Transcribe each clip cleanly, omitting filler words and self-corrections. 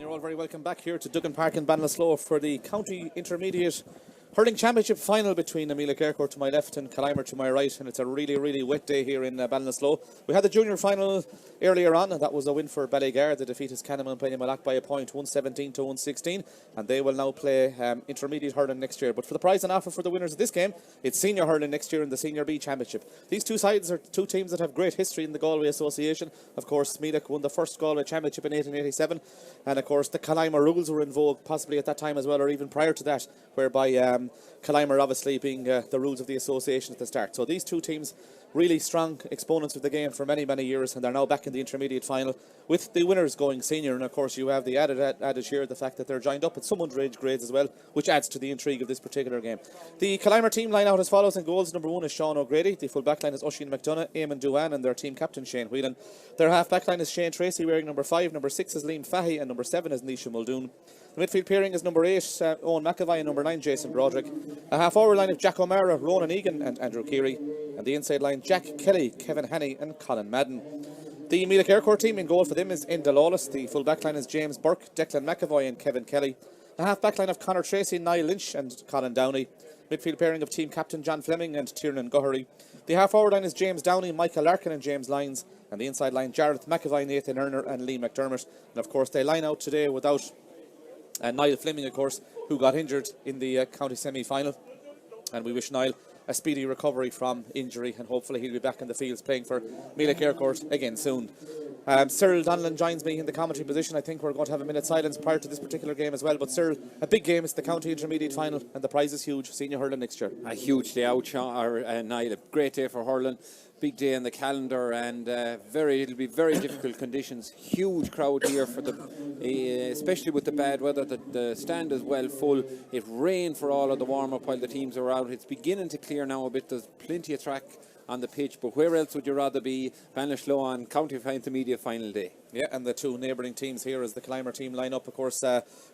you're all very welcome back here to Duggan Park in Ballinasloe for the County Intermediate Hurling Championship final between Meelick Eyrecourt to my left and Killimor to my right, and it's a really wet day here in Ballinasloe. We had the junior final earlier on, and that was a win for Ballygar. They defeated Killimor and Meelick by a point, 117 to 116, and they will now play intermediate hurling next year. But for the prize and offer for the winners of this game, it's senior hurling next year in the Senior B Championship. These two sides are two teams that have great history in the Galway Association. Of course, Meelick won the first Galway Championship in 1887, and of course the Killimor rules were in vogue possibly at that time as well, or even prior to that, whereby Killimor obviously being the rules of the association at the start. So these two teams, really strong exponents of the game for many years, and they're now back in the intermediate final with the winners going senior. And of course you have the added adage here, the fact that they're joined up at some underage grades as well, which adds to the intrigue of this particular game. The Killimor team line out as follows. In goals, number 1 is Sean O'Grady, the full back line is Oisin McDonough, Eamon Doohan, and their team captain Shane Whelan. Their half back line is Shane Tracy wearing number 5, number 6 is Liam Fahey, and number 7 is Nisha Muldoon. The midfield pairing is number 8, Owen McAvoy, and number 9, Jason Broderick. A half-forward line of Jack O'Mara, Ronan Egan, and Andrew Keary. And the inside line, Jack Kelly, Kevin Hannay, and Colin Madden. The Meelick Eyrecourt team in goal for them is Enda Lawless. The full back line is James Burke, Declan McAvoy, and Kevin Kelly. A half-back line of Conor Tracy, Niall Lynch, and Colin Downey. Midfield pairing of team captain John Fleming and Tiernan Guthrie. The half-forward line is James Downey, Michael Larkin, and James Lyons. And the inside line, Jareth McAvoy, Nathan Erner, and Lee McDermott. And of course, they line out today without Niall Fleming, of course, who got injured in the county semi-final. And we wish Niall a speedy recovery from injury, and hopefully he'll be back in the fields playing for Meelick Eyrecourt again soon. Cyril Donlan joins me in the commentary position. I think we're going to have a minute's silence prior to this particular game as well. But Cyril, a big game. It's the county intermediate final, and the prize is huge. Senior hurling next year. A huge day out, Niall. A great day for hurling. Big day in the calendar, and it'll be very difficult conditions. Huge crowd here for especially with the bad weather. The stand is well full. It rained for all of the warm up while the teams are out. It's beginning to clear now a bit. There's plenty of track on the pitch, but where else would you rather be? Ballinasloe on county intermediate final day. Yeah, and the two neighbouring teams here as the Killimor team line up, of course,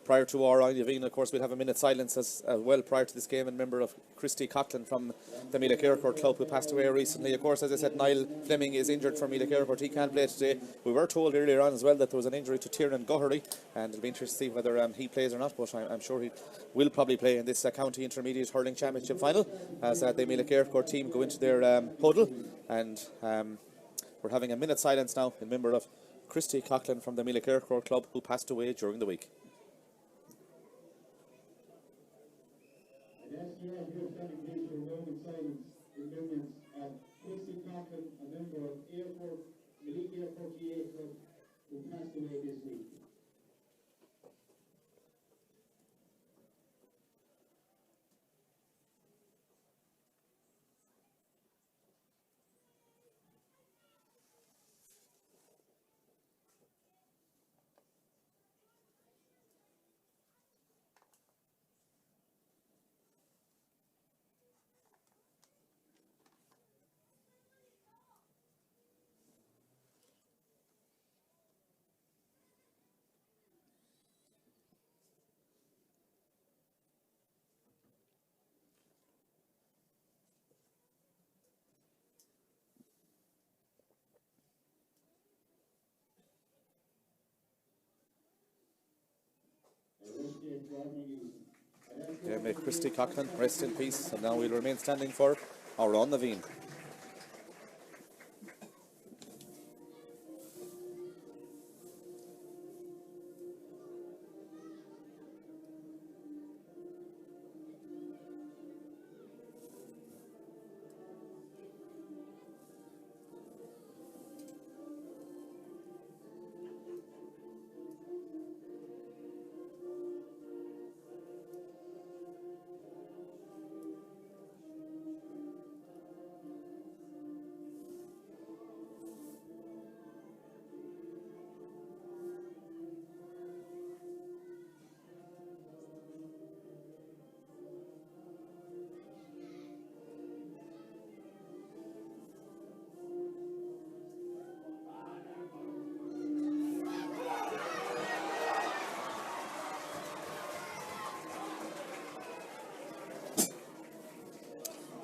prior to our Yavine, of course, we'll have a minute's silence as well prior to this game in member of Christy Coughlin from the Meelick Eyrecourt club, who passed away recently. Of course, as I said, Niall Fleming is injured for Meelick Eyrecourt. He can't play today. We were told earlier on as well that there was an injury to Tiernan Guthrie, and it'll be interesting to see whether he plays or not, but I'm sure he will probably play in this county intermediate hurling championship final as the Meelick Eyrecourt team go into their huddle. And we're having a minute's silence now in member of Christy Coughlin from the Meelick Eyrecourt club, who passed away during the week. Christy Coughlin, a member of Meelick Eyrecourt GA club, who passed away this week. Yeah, may Christy Coughlin rest in peace, and now we'll remain standing for our own Naveen.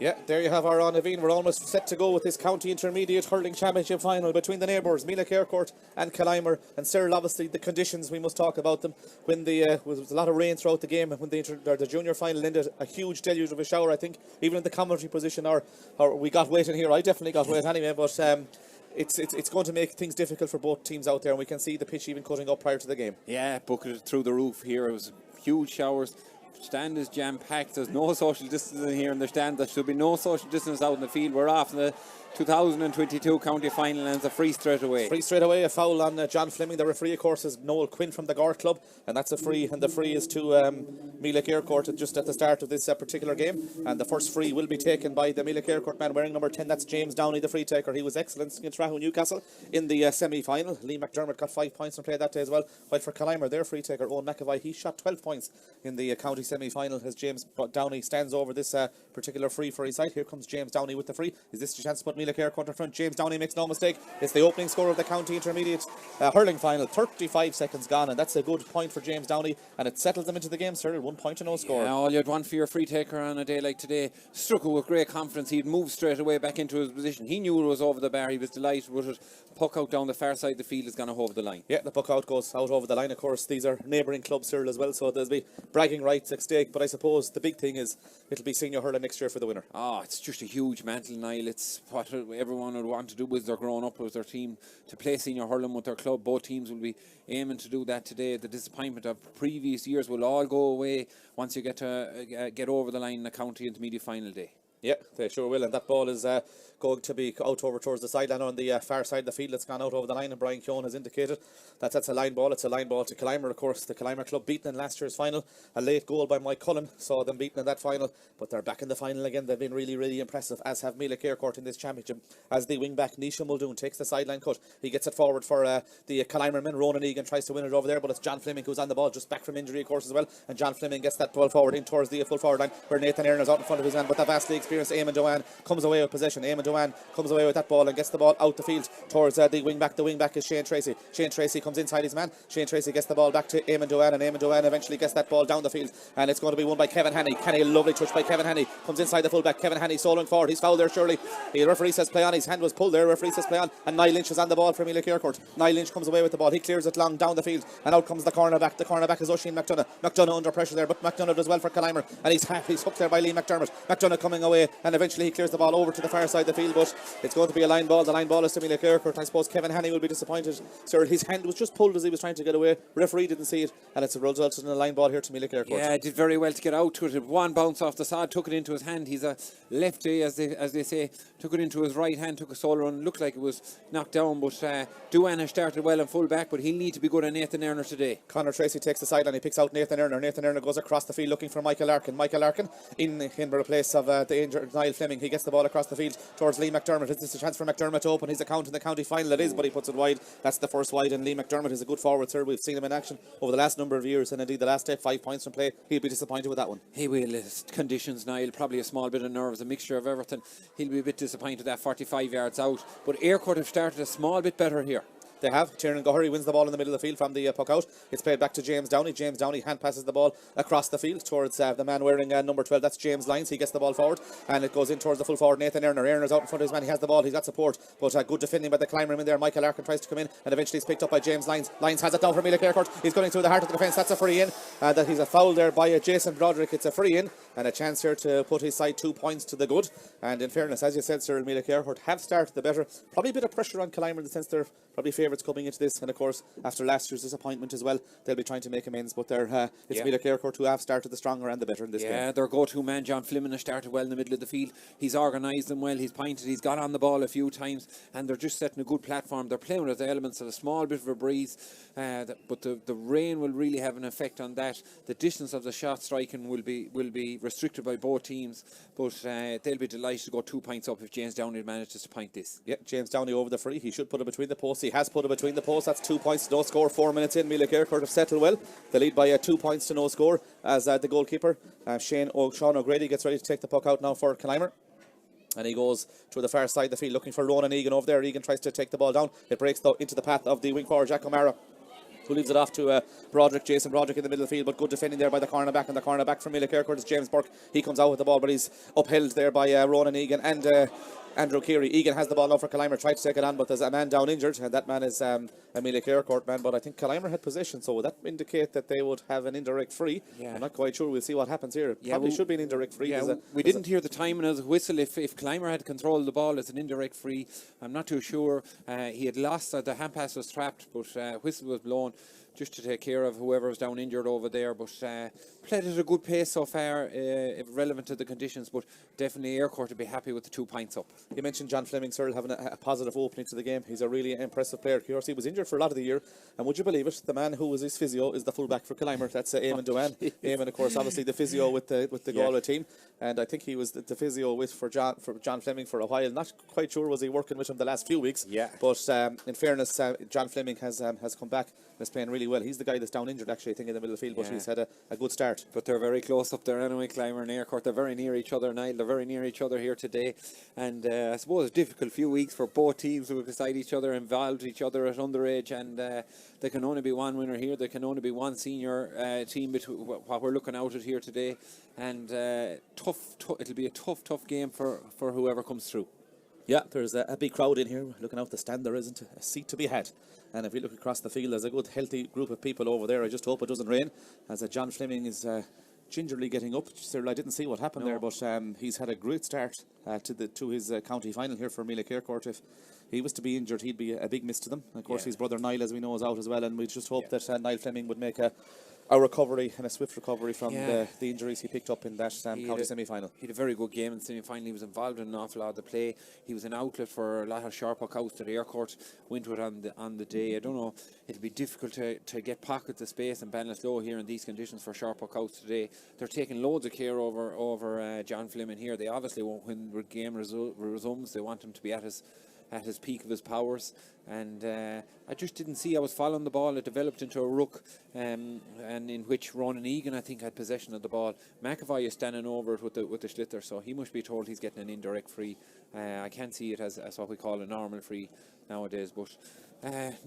Yeah, there you have our Ron Naveen. We're almost set to go with this County Intermediate Hurling Championship final between the neighbours, Meelick, Eyrecourt and Killimor. And Cyril, obviously the conditions, we must talk about them. When there was a lot of rain throughout the game, when the junior final ended, a huge deluge of a shower, I think, even in the commentary position, or we got wet in here. I definitely got wet anyway, but it's going to make things difficult for both teams out there, and we can see the pitch even cutting up prior to the game. Yeah, bucketed through the roof here. It was huge showers. Stand is jam-packed. There's no social distancing here in the stand. There should be no social distance out in the field. We're off in the 2022 county final, and it's a free straight away. Free straight away, a foul on John Fleming. The referee, of course, is Noel Quinn from the Gort Club, and that's a free, and the free is to Meelick Eyrecourt just at the start of this particular game. And the first free will be taken by the Meelick Eyrecourt man wearing number 10. That's James Downey, the free taker. He was excellent against Rahu Newcastle in the semi-final. Lee McDermott got 5 points in play that day as well. While for Killimor, their free taker, Owen McAvoy, he shot 12 points in the county semi-final as James Downey stands over this particular free for his side. Here comes James Downey with the free. Is this the chance to put Meelick Eyrecourt in front? James Downey makes no mistake. It's the opening score of the county intermediate hurling final. 35 seconds gone, and that's a good point for James Downey, and it settles them into the game, sir. 1 point to no score. Yeah, all you'd want for your free taker on a day like today. Struck it with great confidence. He'd moved straight away back into his position. He knew it was over the bar. He was delighted with it. Puck out down the far side of the field is going to hold the line. Yeah, the puck out goes out over the line. Of course, these are neighbouring clubs, Cyril, as well, so there'll be bragging rights at stake. But I suppose the big thing is it'll be senior hurling next year for the winner. It's just a huge mantle, Niall. It's what everyone would want to do with their growing up with their team, to play senior hurling with their club. Both teams will be aiming to do that today. The disappointment of previous years will all go away once you get to get over the line in the county intermediate final day. Yeah, they sure will, and that ball is going to be out over towards the sideline on the far side of the field. It's gone out over the line, and Brian Keown has indicated that that's a line ball. It's a line ball to Killimor, of course. The Killimor club beaten in last year's final. A late goal by Mike Cullen saw them beaten in that final, but they're back in the final again. They've been really, really impressive, as have Meelick Eyrecourt in this championship. As the wing-back, Nisha Muldoon, takes the sideline cut. He gets it forward for the Killimor men. Ronan Egan tries to win it over there, but it's John Fleming who's on the ball, just back from injury, of course, as well. And John Fleming gets that ball forward in towards the full forward line, where Nathan Aaron is out in front of his man, but the vastly experienced Eamon Doane comes away with possession. Eamon Doane comes away with that ball and gets the ball out the field towards the wing back. The wing back is Shane Tracy. Shane Tracy comes inside his man. Shane Tracy gets the ball back to Eamon Doane, and Eamon Doane eventually gets that ball down the field, and it's going to be won by Kevin Hannay. A lovely touch by Kevin Hannay. Comes inside the full back. Kevin Hannay soloing forward. He's fouled there, surely. The referee says play on. His hand was pulled there. Referee says play on, and Niall Lynch is on the ball for Meelick Eyrecourt. Niall Lynch comes away with the ball. He clears it long down the field, and out comes the cornerback. The cornerback is Oisin McDonough. McDonough under pressure there, but McDonough does well for Killimor, and he's hooked there by Lee McDermott. McDonough coming away, and eventually he clears the ball over to the far side of the field, but it's going to be a line ball. The line ball is to Meelick Eyrecourt. I suppose Kevin Hannay will be disappointed. Sir, his hand was just pulled as he was trying to get away. Referee didn't see it, and it's a result in a line ball here to Meelick Eyrecourt. Yeah, did very well to get out to it. One bounce off the side, took it into his hand. He's a lefty, as they say. Took it into his right hand, took a solo run. Looked like it was knocked down, but Duane has started well in full back, but he'll need to be good on Nathan Erner today. Conor Tracy takes the sideline. He picks out Nathan Erner. Nathan Erner goes across the field looking for Michael Larkin. Michael Larkin in the place of the injured Niall Fleming. He gets the ball across the field towards Lee McDermott. Is this a chance for McDermott to open his account in the county final? It is, but he puts it wide. That's the first wide, and Lee McDermott is a good forward, sir. We've seen him in action over the last number of years, and indeed the last 5 points from play. He'll be disappointed with that one. He will. His conditions, Niall, probably a small bit of nerves, a mixture of everything. He'll be a bit disappointed at 45 yards out, but Eyrecourt have started a small bit better here. They have. Tiernan Gohary wins the ball in the middle of the field from the puck out. It's played back to James Downey. James Downey hand passes the ball across the field towards the man wearing number 12. That's James Lyons. He gets the ball forward, and it goes in towards the full forward, Nathan Erner. Erner's out in front of his man. He has the ball. He's got support, but good defending by the Killimor in there. Michael Larkin tries to come in, and eventually it's picked up by James Lyons. Lyons has it down for Meelick Eyrecourt. He's going through the heart of the defence. That's a free in. That he's a foul there by Jason Broderick. It's a free in, and a chance here to put his side 2 points to the good. And in fairness, as you said, Sir, Meelick Eyrecourt have started the better. Probably a bit of pressure on Killimor in the sense they're probably favourites coming into this, and of course after last year's disappointment as well, they'll be trying to make amends, but it's Meelick Eyrecourt who have started the stronger and the better in this game. Yeah, their go-to man John Fleming has started well in the middle of the field. He's organised them well, he's pointed, he's got on the ball a few times, and they're just setting a good platform. They're playing with the elements of a small bit of a breeze, but the rain will really have an effect on that. The distance of the shot striking will be restricted by both teams, but they'll be delighted to go 2 points up if James Downey manages to point this. Yeah, James Downey over the free. He should put it between the posts. He has put it between the posts. That's 2 points to no score. 4 minutes in, Meelick Eyrecourt have settled well. They lead by 2 points to no score as the goalkeeper Sean O'Grady gets ready to take the puck out now for Killimor. And he goes to the far side of the field looking for Ronan Egan over there. Egan tries to take the ball down. It breaks into the path of the wing forward Jack O'Mara, who leaves it off to Broderick, Jason Broderick in the middle of the field, but good defending there by the cornerback, and the cornerback from Meelick Eyrecourt is James Burke. He comes out with the ball, but he's upheld there by Ronan Egan and Andrew Keary. Egan has the ball now for Killimor, tried to take it on, but there's a man down injured, and that man is a Meelick Eyrecourt man, but I think Killimor had possession, so would that indicate that they would have an indirect free? Yeah. I'm not quite sure. We'll see what happens here. Probably should be an indirect free. Yeah, we didn't hear the timing of the whistle. If Killimor had control of the ball, it's an indirect free. I'm not too sure. He had lost, the hand pass was trapped, but whistle was blown just to take care of whoever was down injured over there. But played at a good pace so far, relevant to the conditions, but definitely Eyrecourt to be happy with the 2 points up. You mentioned John Fleming, Searle, having a positive opening to the game. He's a really impressive player. He was injured for a lot of the year, and would you believe it, the man who was his physio is the fullback for Killimor. That's Eamon Duane. Eamon, of course, obviously the physio with the Galway team, and I think he was the physio for John Fleming for a while. Not quite sure was he working with him the last few weeks. Yeah. But in fairness, John Fleming has come back and is playing really well. He's the guy that's down injured, actually, I think, in the middle of the field, but he's had a good start. But they're very close up there anyway, Killimor and Eyrecourt. They're very near each other, Niall. They're very near each other here today. And I suppose a difficult few weeks for both teams who were beside each other, involved each other at underage. And there can only be one winner here. There can only be one senior team between what we're looking out at here today. And it'll be a tough game for whoever comes through. Yeah, there's a big crowd in here. Looking out the stand, there isn't a seat to be had. And if we look across the field, there's a good, healthy group of people over there. I just hope it doesn't rain, as John Fleming is gingerly getting up. I didn't see what happened there, but he's had a great start to his county final here for Meelick Eyrecourt. If he was to be injured, he'd be a big miss to them. And of course, his brother Niall, as we know, is out as well, and we just hope that Niall Fleming would make a recovery and a swift recovery from the injuries he picked up in that county semi-final. He had a very good game in the semi-final. He was involved in an awful lot of the play. He was an outlet for a lot of sharp outs that Eyrecourt went with on the day. I don't know, it'll be difficult to get pockets of space in Ballinasloe here in these conditions for sharp outs today. They're taking loads of care over John Fleming here. They obviously won't, when the game resumes, they want him to be at his peak of his powers, and I just didn't see. I was following the ball. It developed into a ruck, and in which Ronan Egan, I think, had possession of the ball. McAvoy is standing over it with the sliotar, so he must be told he's getting an indirect free. I can't see it as what we call a normal free nowadays, but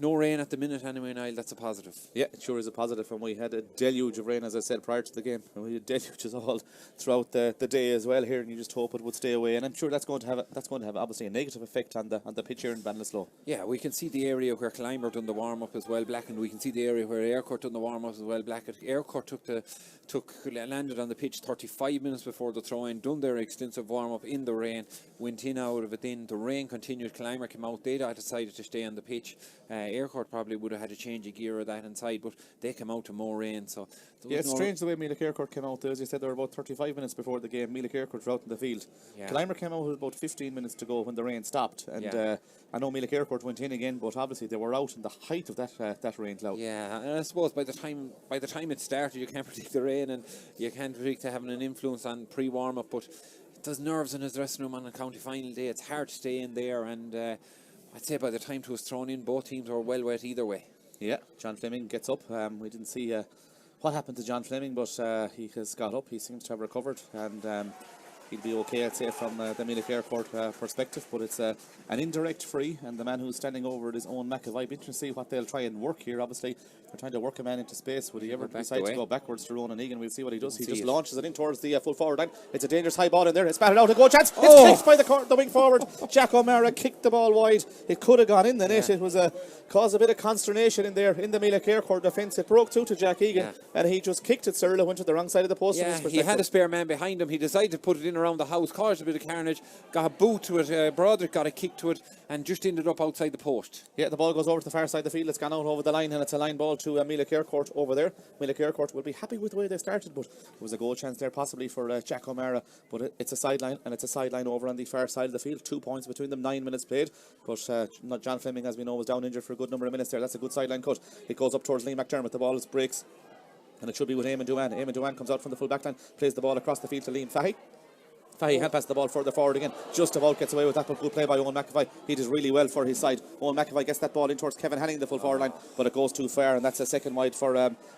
no rain at the minute anyway, Niall. That's a positive. Yeah, it sure is a positive, and we had a deluge of rain, as I said, prior to the game, and we had deluges all throughout the day as well here, and you just hope it would stay away, and I'm sure that's going to have obviously a negative effect on the pitch here in Ballinasloe. Yeah, we can see the area where Killimor done the warm-up as well blackened. We can see the area where Eyrecourt done the warm-up as well blackened. Eyrecourt landed on the pitch 35 minutes before the throw-in, done their extensive warm-up in the rain, went in out of it in. The rain continued. Killimor came out. They decided to stay on the pitch. Eyrecourt probably would have had a change of gear of that inside, but they came out to more rain. So it's strange the way Meelick Eyrecourt came out. As you said, they were about 35 minutes before the game. Meelick Eyrecourt were out in the field. Yeah. Killimor came out with about 15 minutes to go when the rain stopped, and I know Meelick Eyrecourt went in again, but obviously they were out in the height of that rain cloud. Yeah, and I suppose by the time it started, you can't predict the rain, and you can't predict having an influence on pre-warm-up, but it does nerves in his dressing room on a county final day. It's hard to stay in there, and I'd say by the time it was thrown in, both teams were well wet either way. Yeah, John Fleming gets up. We didn't see what happened to John Fleming, but he has got up. He seems to have recovered, and he'll be okay, I'd say, from the Meelick Eyrecourt perspective, but it's an indirect free, and the man who's standing over it is Owen McAvoy. Be interesting to see what they'll try and work here. Obviously, they're trying to work a man into space. Would he ever decide to go backwards to Ronan Egan? We'll see what he does. He just launches it in towards the full forward line. It's a dangerous high ball in there. It's batted out, a goal chance. It's kicked by the wing forward. Jack O'Mara kicked the ball wide. It could have gone in the net. It was caused a bit of consternation in there in the Meelick Eyrecourt defence. It broke through to Jack Egan, and he just kicked it. Searle went to the wrong side of the post. Yeah, he had a spare man behind him. He decided to put it in around the house, caused a bit of carnage, got a boot to it. Broderick got a kick to it, and just ended up outside the post. Yeah, the ball goes over to the far side of the field. It's gone out over the line, and it's a line ball to Meelick Eyrecourt over there. Meelick Eyrecourt will be happy with the way they started, but there was a goal chance there possibly for Jack O'Mara, but it's a sideline, and it's a sideline over on the far side of the field. 2 points between them, 9 minutes played, but John Fleming, as we know, was down injured for a good number of minutes there. That's a good sideline cut. It goes up towards Lee McDermott. The ball breaks, and it should be with Eamon Duane. Eamon Duane comes out from the full back line, plays the ball across the field to Liam Fahy. Fahy hand passed the ball further forward again. Just about gets away with that, but good play by Owen McAvoy. He did really well for his side. Owen McAvoy gets that ball in towards Kevin Hanning, the full forward line, but it goes too far, and that's a second wide for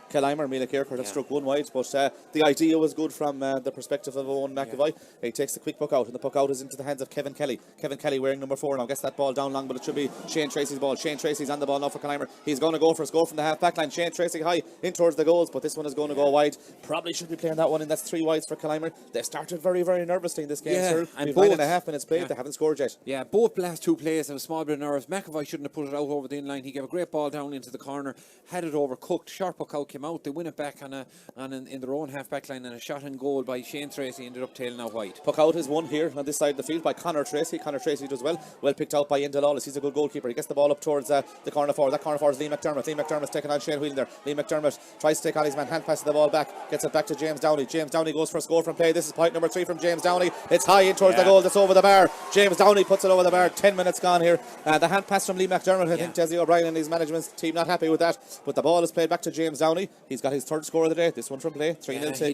Killimor. Meelick Eyrecourt have struck one wide, but the idea was good from the perspective of Owen McAvoy. He takes the quick puck out, and the puck out is into the hands of Kevin Kelly. Kevin Kelly wearing number 4 now, gets that ball down long, but it should be Shane Tracy's ball. Shane Tracy's on the ball now for Killimor. He's going to go for a score from the half back line. Shane Tracy high in towards the goals, but this one is going to go wide. Probably should be playing that one in. That's 3 wides for Killimor. They started very, very nervously in this game, sir. And We've both, 9.5 minutes played. They haven't scored yet. Yeah, both last 2 plays have a small bit of nerves. McAvoy shouldn't have put it out over the in-line. He gave a great ball down into the corner, had it overcooked. Sharp puck out came out. They win it back in their own half-back line, and a shot and goal by Shane Tracy ended up tailing out wide. Puck out is won here on this side of the field by Conor Tracy. Conor Tracy does well. Well picked out by Enda Lawless. He's a good goalkeeper. He gets the ball up towards the corner forward. That corner forward is Lee McDermott. Lee McDermott's taking on Shane Whelan there. Lee McDermott tries to take on his man. Hand passes the ball back. Gets it back to James Downey. James Downey goes for a score from play. This is point number 3 from James Downey. It's high in towards the goal. That's over the bar. James Downey puts it over the bar. 10 minutes gone here. The hand pass from Lee McDermott. I think Desi O'Brien and his management team not happy with that. But the ball is played back to James Downey. He's got his 3rd score of the day. This one from play. 3-0 to he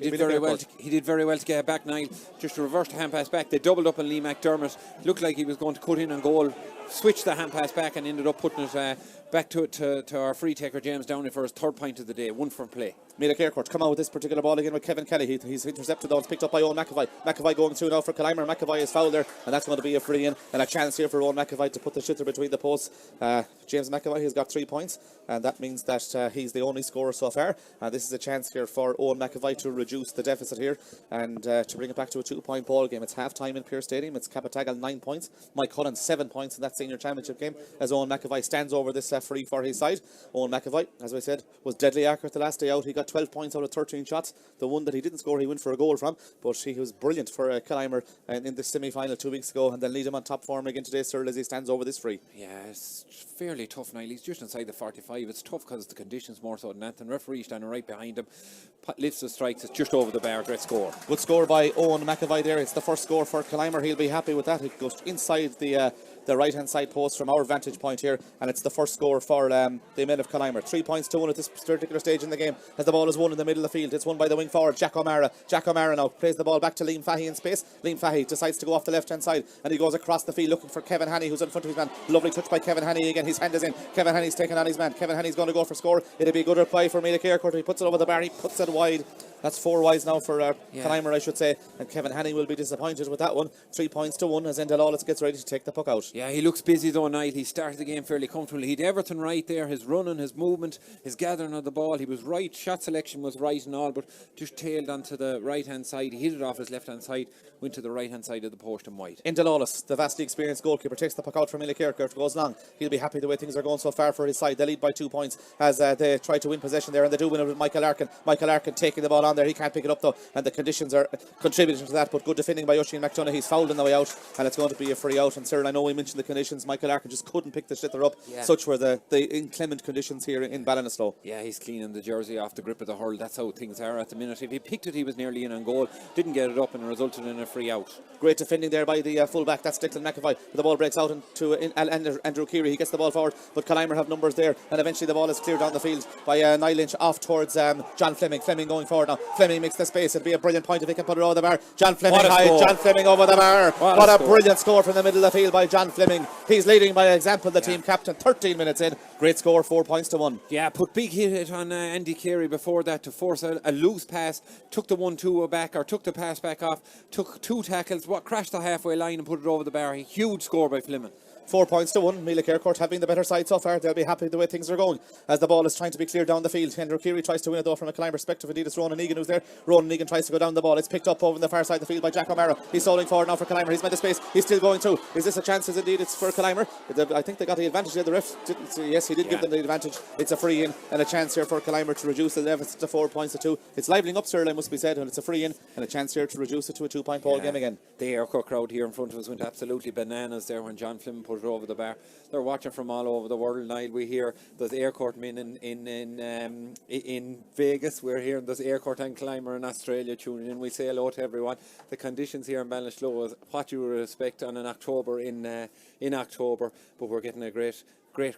did very well to get it back, Niall. Just to reverse the hand pass back. They doubled up on Lee McDermott. Looked like he was going to cut in on goal. Switched the hand pass back and ended up putting it back to our free taker James Downey for his 3rd point of the day. 1 from play. Meelick Eyrecourt come out with this particular ball again with Kevin Kelly. He's intercepted though. It's picked up by Owen McAvoy. McAvoy going through now for Killimor. McAvoy is fouled there, and that's going to be a free in and a chance here for Owen McAvoy to put the shitter between the posts. James McAvoy has got 3 points, and that means that he's the only scorer so far. This is a chance here for Owen McAvoy to reduce the deficit here and to bring it back to a 2-point ball game. It's half time in Pearse Stadium. It's Capatagal 9 points, Mike Cullen 7 points in that senior championship game as Owen McAvoy stands over this free for his side. Owen McAvoy, as I said, was deadly accurate the last day out. He got 12 points out of 13 shots. The one that he didn't score, he went for a goal from, but he was brilliant for Killimor in the semi-final 2 weeks ago, and then lead him on top form again today, Cyril, as he stands over this free. Yeah, it's fairly tough, Niall. He's just inside the 45. It's tough because the conditions more so than that. And referee standing right behind him, lifts the strikes. It's just over the bar. Great score. Good score by Owen McAvoy there. It's the first score for Killimor. He'll be happy with that. It goes inside the right hand side post from our vantage point here, and it's the first score for the men of Killimor. 3 points to 1 at this particular stage in the game as the ball is won in the middle of the field. It's won by the wing forward Jack O'Mara. Jack O'Mara now plays the ball back to Liam Fahy in space. Liam Fahy decides to go off the left hand side, and he goes across the field looking for Kevin Haney, who's in front of his man. Lovely touch by Kevin Haney again. His hand is in. Kevin Haney's taking on his man. Kevin Haney's going to go for score. It'll be a good reply for Meelick Eyrecourt. He puts it over the bar. He puts it wide. That's 4 wides now for Killimor, I should say, and Kevin Haney will be disappointed with that one. 3 points to 1 as Enda Lawless gets ready to take the puck out. Yeah, he looks busy though, Niall. He started the game fairly comfortably. He'd everything right there, his running, his movement, his gathering of the ball. He was right, shot selection was right and all, but just tailed onto the right hand side. He hit it off his left hand side, went to the right hand side of the post and wide. Enda Lawless, the vastly experienced goalkeeper, takes the puck out from Meelick Eyrecourt, goes long. He'll be happy the way things are going so far for his side. They lead by 2 points as they try to win possession there, and they do win it with Michael Larkin. Michael Larkin taking the ball on there. He can't pick it up though, and the conditions are contributing to that, but good defending by Oisin McDonough. He's fouled on the way out, and it's going to be a free out. And Cyril, I know we mentioned the conditions. Michael Larkin just couldn't pick the shitter up. Such were the inclement conditions here in Ballinasloe. Yeah, he's cleaning the jersey off the grip of the hurl. That's how things are at the minute. If he picked it, he was nearly in on goal. Didn't get it up, and it resulted in a free out. Great defending there by the fullback. That's Declan McAvoy. The ball breaks out into Andrew Keary. He gets the ball forward, but Killimor have numbers there, and eventually the ball is cleared down the field by Niall Lynch off towards John Fleming. Fleming going forward now. Fleming makes the space. It'll be a brilliant point if he can put it over the bar. John Fleming high. John Fleming over the bar. What a brilliant score from the middle of the field by John Fleming. He's leading by example, the team captain. 13 minutes in. Great score, 4 points to 1. Yeah, put big hit on Andy Carey before that to force a loose pass. Took the 1-2 back, or took the pass back off. Took 2 tackles, crashed the halfway line and put it over the bar. A huge score by Fleming. 4 points to 1. Meelick Eyrecourt having the better side so far. They'll be happy the way things are going as the ball is trying to be cleared down the field. Andrew Keary tries to win it though from a Killimor perspective. Indeed, it's Ronan Egan who's there. Ronan Egan tries to go down the ball. It's picked up over on the far side of the field by Jack O'Mara. He's soling forward now for Killimor. He's made the space. He's still going through. Is this a chance? As indeed it's for Killimor. I think they got the advantage there. The ref didn't. Yes, he did give them the advantage. It's a free in and a chance here for Killimor to reduce the deficit to 4 points to 2. It's liveling up, Cyril, must be said, and it's a free in and a chance here to reduce it to a 2-point ball game again. The Eyrecourt crowd here in front of us went absolutely bananas there when John Flynn put put it over the bar. They're watching from all over the world, Niall. We hear there's Eyrecourt men in Vegas. We're hearing there's Eyrecourt and Killimor in Australia tuning in. We say hello to everyone. The conditions here in Ballinasloe is what you would expect on an October in October, but we're getting a great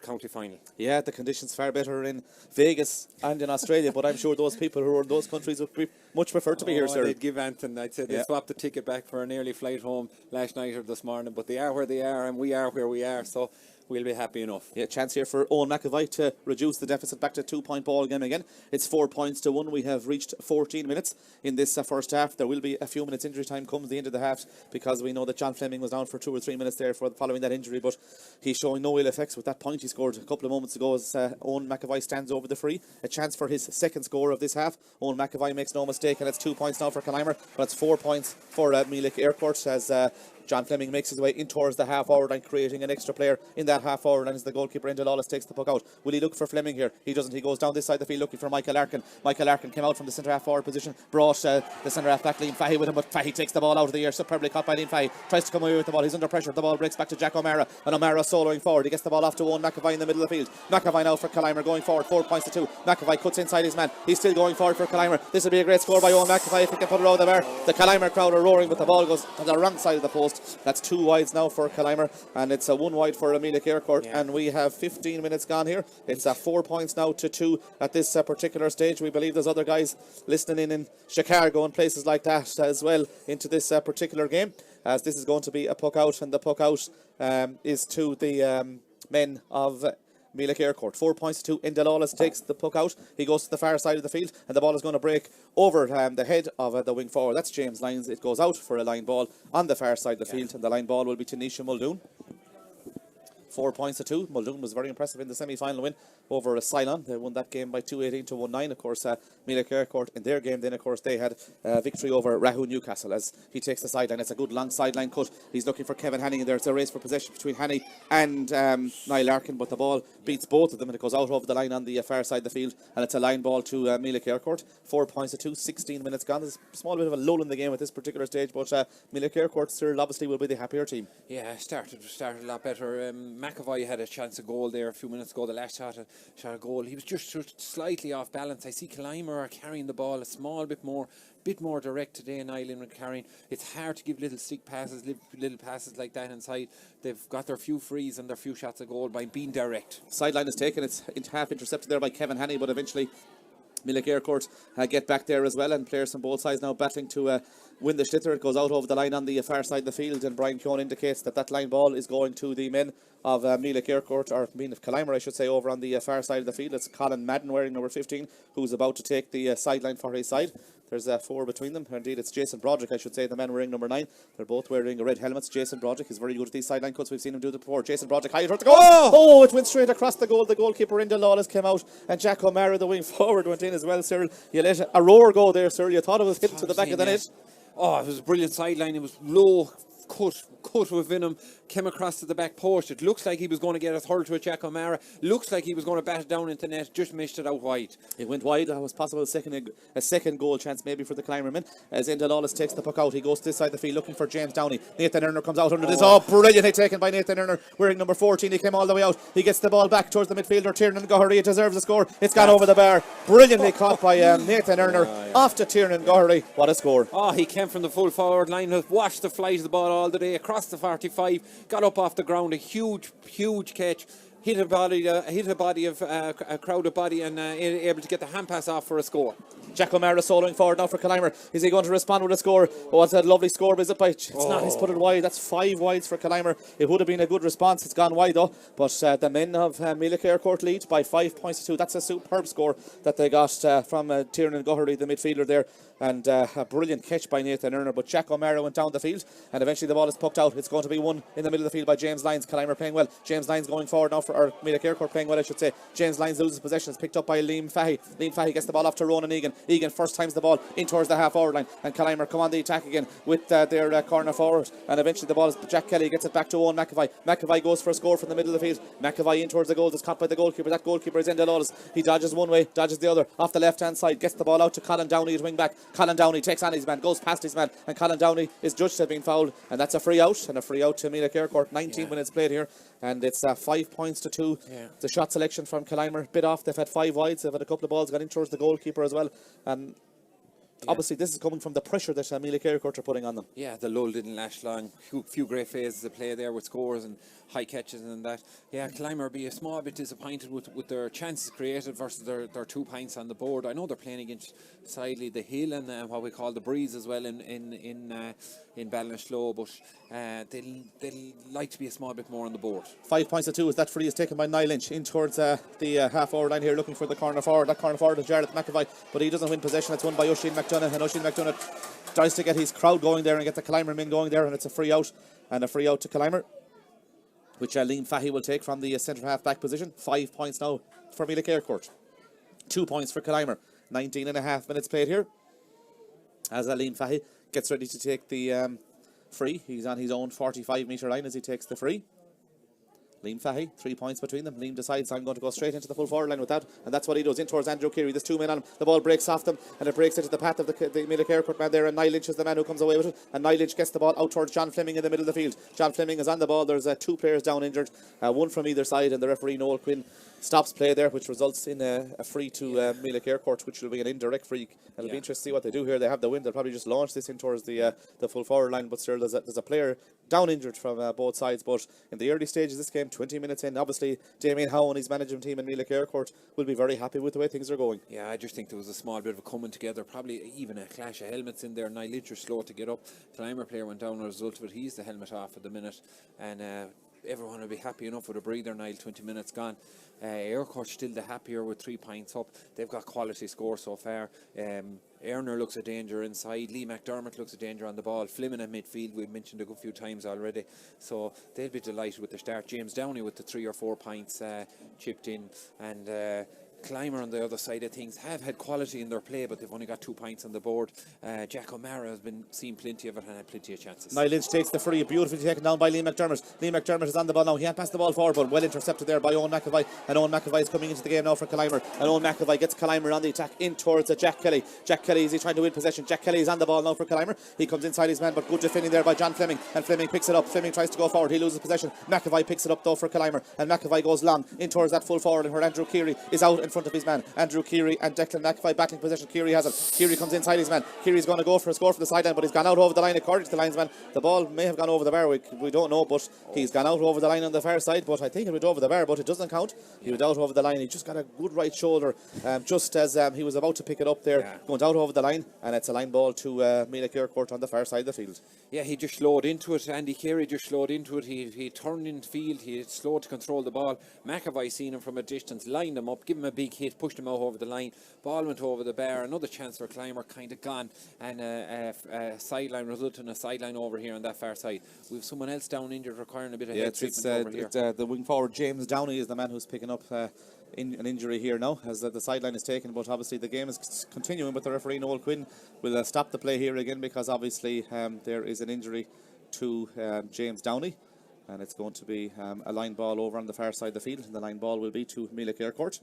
county final. Yeah, the conditions far better in Vegas and in Australia, but I'm sure those people who are in those countries would much prefer to be here, sir. They'd give Anton, I'd say they swapped the ticket back for an early flight home last night or this morning, but they are where they are and we are where we are, so we'll be happy enough. Yeah, chance here for Owen McAvoy to reduce the deficit back to 2-point ball game again. It's 4 points to 1. We have reached 14 minutes in this first half. There will be a few minutes injury time comes the end of the half, because we know that John Fleming was down for 2 or 3 minutes there following that injury, but he's showing no ill effects with that point he scored a couple of moments ago as Owen McAvoy stands over the free. A chance for his second score of this half. Owen McAvoy makes no mistake, and it's 2 points now for Killimor, but it's 4 points for Meelick Eyrecourt as John Fleming makes his way in towards the half-hour line, creating an extra player in that half-hour line as the goalkeeper, Enda Lawless, takes the puck out. Will he look for Fleming here? He doesn't. He goes down this side of the field looking for Michael Larkin. Michael Larkin came out from the centre half-forward position, brought the centre half back, Liam Fahey, with him, but Fahey takes the ball out of the air, superbly caught by Liam Fahey. Tries to come away with the ball. He's under pressure. The ball breaks back to Jack O'Mara, and O'Mara soloing forward. He gets the ball off to Owen McAvoy in the middle of the field. McAvoy now for Killimor going forward, 4 points to 2. McAvoy cuts inside his man. He's still going forward for Killimor. This will be a great score by Owen McAvoy if he can put it over the bar. The Killimor crowd are roaring, but the ball goes to the wrong side of the post. That's 2 wides now for Killimor, and it's a 1 wide for Meelick Eyrecourt, and we have 15 minutes gone here. It's 4 points now to 2 at this particular stage. We believe there's other guys listening in Chicago and places like that as well into this particular game, as this is going to be a puck out, and the puck out is to the men of Meelick Eyrecourt. 4 points to 2. Enda Lawless takes the puck out. He goes to the far side of the field, and the ball is going to break over the head of the wing forward. That's James Lyons. It goes out for a line ball on the far side of the field, and the line ball will be to Nisha Muldoon. 4 points to 2. Muldoon was very impressive in the semi-final win over Ceylon. They won that game by 2-18 to 1-9. Of course, Meelick Eyrecourt in their game then, of course, they had victory over Rahu Newcastle as he takes the sideline. It's a good long sideline cut. He's looking for Kevin Hanning in there. It's a race for possession between Hanning and Niall Larkin, but the ball beats both of them and it goes out over the line on the far side of the field, and it's a line ball to Meelick Eyrecourt. 4 points to 2. 16 minutes gone. There's a small bit of a lull in the game at this particular stage, but Meelick Eyrecourt still obviously will be the happier team. Yeah, started a lot better. McAvoy had a chance of goal there a few minutes ago. The last shot a goal. He was just slightly off balance. I see Killimor are carrying the ball a small bit more direct today in Ireland carrying. It's hard to give little stick passes, little passes like that inside. They've got their few frees and their few shots of goal by being direct. Sideline is taken. It's half intercepted there by Kevin Hanning, but eventually Meelick Eyrecourt get back there as well, and players from both sides now battling to win the sliotar. It goes out over the line on the far side of the field, and Brian Keown indicates that line ball is going to the men of Meelick Eyrecourt, or of Killimor I should say, over on the far side of the field. It's Colin Madden wearing number 15 who's about to take the sideline for his side. There's 4 between them. Indeed, it's Jason Broderick, I should say, the man wearing number 9. They're both wearing red helmets. Jason Broderick is very good at these sideline cuts. We've seen him do it before. Jason Broderick, high towards the goal. Oh, it went straight across the goal. The goalkeeper, Enda Lawless, came out, and Jack O'Mara, the wing forward, went in as well, Cyril. You let a roar go there, Cyril. You thought it was hit to the back of the net. Oh, it was a brilliant sideline. It was low, cut with venom, came across to the back post. It looks like he was going to get a hurl to a Jack O'Mara. Looks like he was going to bat it down into net, just missed it out wide. It went wide. That was possible a second goal chance maybe for the Killimor men. As Enda Lawless takes the puck out, he goes to this side of the field looking for James Downey. Nathan Erner comes out under this. Oh, brilliantly taken by Nathan Erner, wearing number 14. He came all the way out. He gets the ball back towards the midfielder, Tiernan Goherty. It deserves a score. It's gone over the bar. Brilliantly caught by Nathan Erner. Off to Tiernan Goherty. What a score. Oh, he came from the full forward line, watched the flight of the ball all the day, across the 45, got up off the ground, a huge catch, hit a body of a crowded body, and able to get the hand pass off for a score. Jack O'Mara soloing forward now for Killimor. Is he going to respond with a score? Oh, it's a lovely score, is it? It's not. He's put it wide. That's 5 wides for Killimor. It would have been a good response. It's gone wide though. But the men of Meelick Eyrecourt lead by 5 points to 2. That's a superb score that they got from Tiernan Goherty, the midfielder there. And a brilliant catch by Nathan Erner, but Jack O'Mara went down the field, and eventually the ball is pucked out. It's going to be won in the middle of the field by James Lyons. Killimor playing well. James Lyons going forward now or Meelick Eyrecourt playing well, I should say. James Lyons loses possession. It's picked up by Liam Fahey. Liam Fahey gets the ball off to Ronan Egan. Egan first times the ball in towards the half-hour line, and Killimor come on the attack again with their corner forward, and eventually the ball is Jack Kelly gets it back to Owen McAvoy. McAvoy goes for a score from the middle of the field. McAvoy in towards the goal. It's caught by the goalkeeper. That goalkeeper is Enda Lawless. He dodges one way, dodges the other, off the left hand side, gets the ball out to Colin Downey at wing back. Colin Downey takes on his man, goes past his man, and Colin Downey is judged to have been fouled, and that's a free out, and a free out to Meelick Eyrecourt. 19 minutes played here, and it's 5 points to 2. The shot selection from Killimor, bit off. They've had 5 wides, they've had a couple of balls got in towards the goalkeeper as well. Obviously, this is coming from the pressure that Meelick Eyrecourt are putting on them. Yeah, the lull didn't last long. Few great phases of play there with scores and high catches and that. Yeah, Killimor be a small bit disappointed with their chances created versus their 2 points on the board. I know they're playing against sidely the hill and what we call the breeze as well in Ballinasloe, but they'll like to be a small bit more on the board. 5 points to 2 as that free is taken by Niall Lynch in towards the half-hour line here, looking for the corner forward. That corner forward is Jarlath McAvoy, but he doesn't win possession. It's won by Oisin McDonough, and Oisin McDonough tries to get his crowd going there and get the Killimor men going there, and it's a free out, and a free out to Killimor, which Liam Fahey will take from the centre half-back position. 5 points now for Meelick Eyrecourt. 2 points for Killimor. 19 and a half minutes played here as Liam Fahey gets ready to take the free. He's on his own 45-metre line as he takes the free. Liam Fahey, 3 points between them. Liam decides, I'm going to go straight into the full forward line with that, and that's what he does, in towards Andrew Keary. There's 2 men on him. The ball breaks off them, and it breaks into the path of the Meelick Eyrecourt man there, and Niall Lynch is the man who comes away with it, and Niall Lynch gets the ball out towards John Fleming in the middle of the field. John Fleming is on the ball. There's 2 players down injured, 1 from either side, and the referee, Noel Quinn, stops play there, which results in a free to Meelick Eyrecourt, which will be an indirect free. It'll be interesting to see what they do here. They have the win. They'll probably just launch this in towards the full forward line, but still there's a player down injured from both sides. But in the early stages of this game, 20 minutes in, obviously Damien Howe and his management team in Meelick Eyrecourt will be very happy with the way things are going. Yeah, I just think there was a small bit of a coming together, probably even a clash of helmets in there. Niall Lynch was slow to get up. Killimor player went down as a result of it. He's the helmet off at the minute, and everyone will be happy enough with a breather. Niall, 20 minutes gone. Eyrecourt still the happier with 3 points up. They've got quality scores so far. Erner looks a danger inside. Lee McDermott looks a danger on the ball. Fleming at midfield, we've mentioned a good few times already. So they'll be delighted with the start. James Downey with the 3 or 4 points chipped in, and Killimor on the other side of things have had quality in their play, but they've only got 2 points on the board. Jack O'Mara has been seen plenty of it and had plenty of chances. Niall Lynch takes the free, beautifully taken down by Liam McDermott. Liam McDermott is on the ball now. He had passed the ball forward, but well intercepted there by Owen McAvoy. And Owen McAvoy is coming into the game now for Killimor. And Owen McAvoy gets Killimor on the attack in towards Jack Kelly. Jack Kelly, is he trying to win possession? Jack Kelly is on the ball now for Killimor. He comes inside his man, but good defending there by John Fleming. And Fleming picks it up. Fleming tries to go forward. He loses possession. McAvoy picks it up though for Killimor. And McAvoy goes long in towards that full forward, and where Andrew Keary is out in front of his man. Andrew Keary and Declan McAvoy battling possession. Keary has it. Keary comes inside his man. Keary's going to go for a score from the sideline, but he's gone out over the line according to the linesman. The ball may have gone over the bar. We don't know, but he's gone out over the line on the far side. But I think it went over the bar, but it doesn't count. He went out over the line. He just got a good right shoulder just as he was about to pick it up there. Went out over the line, and it's a line ball to Meelick Eyrecourt on the far side of the field. Yeah, he just slowed into it. Andy Carey just slowed into it. He turned in field. He slowed to control the ball. McAvoy seen him from a distance, lined him up, give him a big hit, pushed him out over the line. Ball went over the bar. Another chance for Killimor, kind of gone, and a sideline resulted in a sideline over here on that far side. We have someone else down injured requiring a bit of head treatment over here. The wing forward James Downey is the man who's picking up an injury here now as the sideline is taken, but obviously the game is continuing, but the referee Noel Quinn will stop the play here again because obviously there is an injury to James Downey, and it's going to be a line ball over on the far side of the field, and the line ball will be to Meelick Eyrecourt.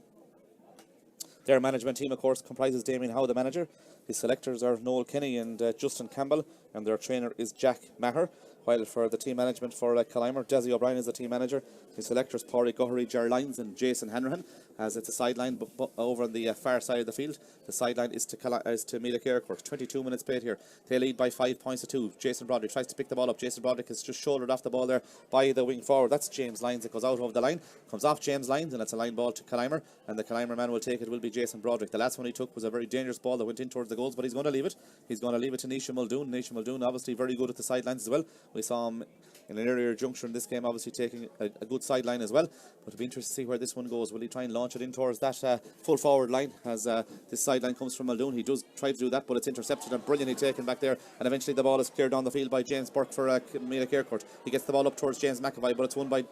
Their management team, of course, comprises Damien Howe, the manager. His selectors are Noel Kenny and Justin Campbell, and their trainer is Jack Maher. While for the team management for Killimor, Desi O'Brien is the team manager. His selectors, Pádraig Guthrie, Ger Lyons and Jason Hanrahan, as it's a sideline over on the far side of the field. The sideline is to Meelick Eyrecourt. 22 minutes played here. They lead by 5 points to 2. Jason Broderick tries to pick the ball up. Jason Broderick has just shouldered off the ball there by the wing forward. That's James Lyons. It goes out over the line, comes off James Lyons, and it's a line ball to Killimor. And the Killimor man will take it, will be Jason Broderick. The last one he took was a very dangerous ball that went in towards the goals, but he's going to leave it. He's going to leave it to Nisha Muldoon. Nisha Muldoon, obviously very good at the sidelines as well. We saw him in an earlier juncture in this game, obviously taking a good sideline as well. But it'll be interesting to see where this one goes. Will he try and launch it in towards that full forward line as this sideline comes from Muldoon? He does try to do that, but it's intercepted and brilliantly taken back there. And eventually the ball is cleared down the field by James Burke for Meelick Eyrecourt. He gets the ball up towards James McAvoy, but it's won by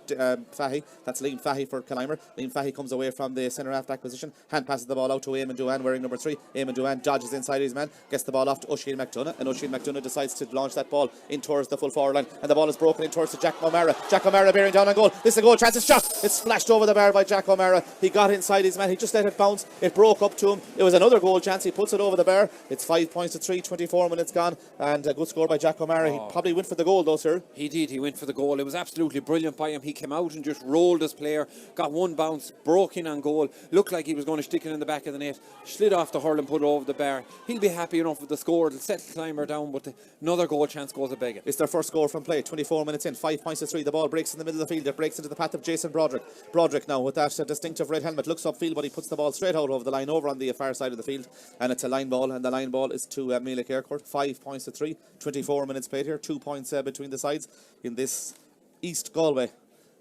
Fahey. That's Liam Fahey for Killimor. Liam Fahey comes away from the centre half-back position. Hand passes the ball out to Eamon Duane wearing number 3. Eamon Duane dodges inside his man, gets the ball off to Oisin McDonough, and Oisin McDonough decides to launch that ball in towards the full forward half-hour line, and the ball is broken in towards Jack O'Mara. Jack O'Mara bearing down on goal. This is a goal chance. It's shot. It's splashed over the bar by Jack O'Mara. He got inside his man. He just let it bounce. It broke up to him. It was another goal chance. He puts it over the bar. It's 5 points to 3. 24 minutes gone, and a good score by Jack O'Mara. He probably went for the goal though, sir. He did. He went for the goal. It was absolutely brilliant by him. He came out and just rolled his player, got one bounce, broke in on goal, looked like he was going to stick it in the back of the net, slid off the hurl and put it over the bar. He'll be happy enough with the score. It'll settle Killimor down, but another goal chance goes a begging. It's their first score from play. 24 minutes in, 5 points to 3. The ball breaks in the middle of the field. It breaks into the path of Jason Broderick. Broderick now with that distinctive red helmet looks upfield, but he puts the ball straight out over the line, over on the far side of the field, and it's a line ball, and the line ball is to Meelick Eyrecourt. 5 points to 3. 24 minutes played here. 2 points between the sides in this East Galway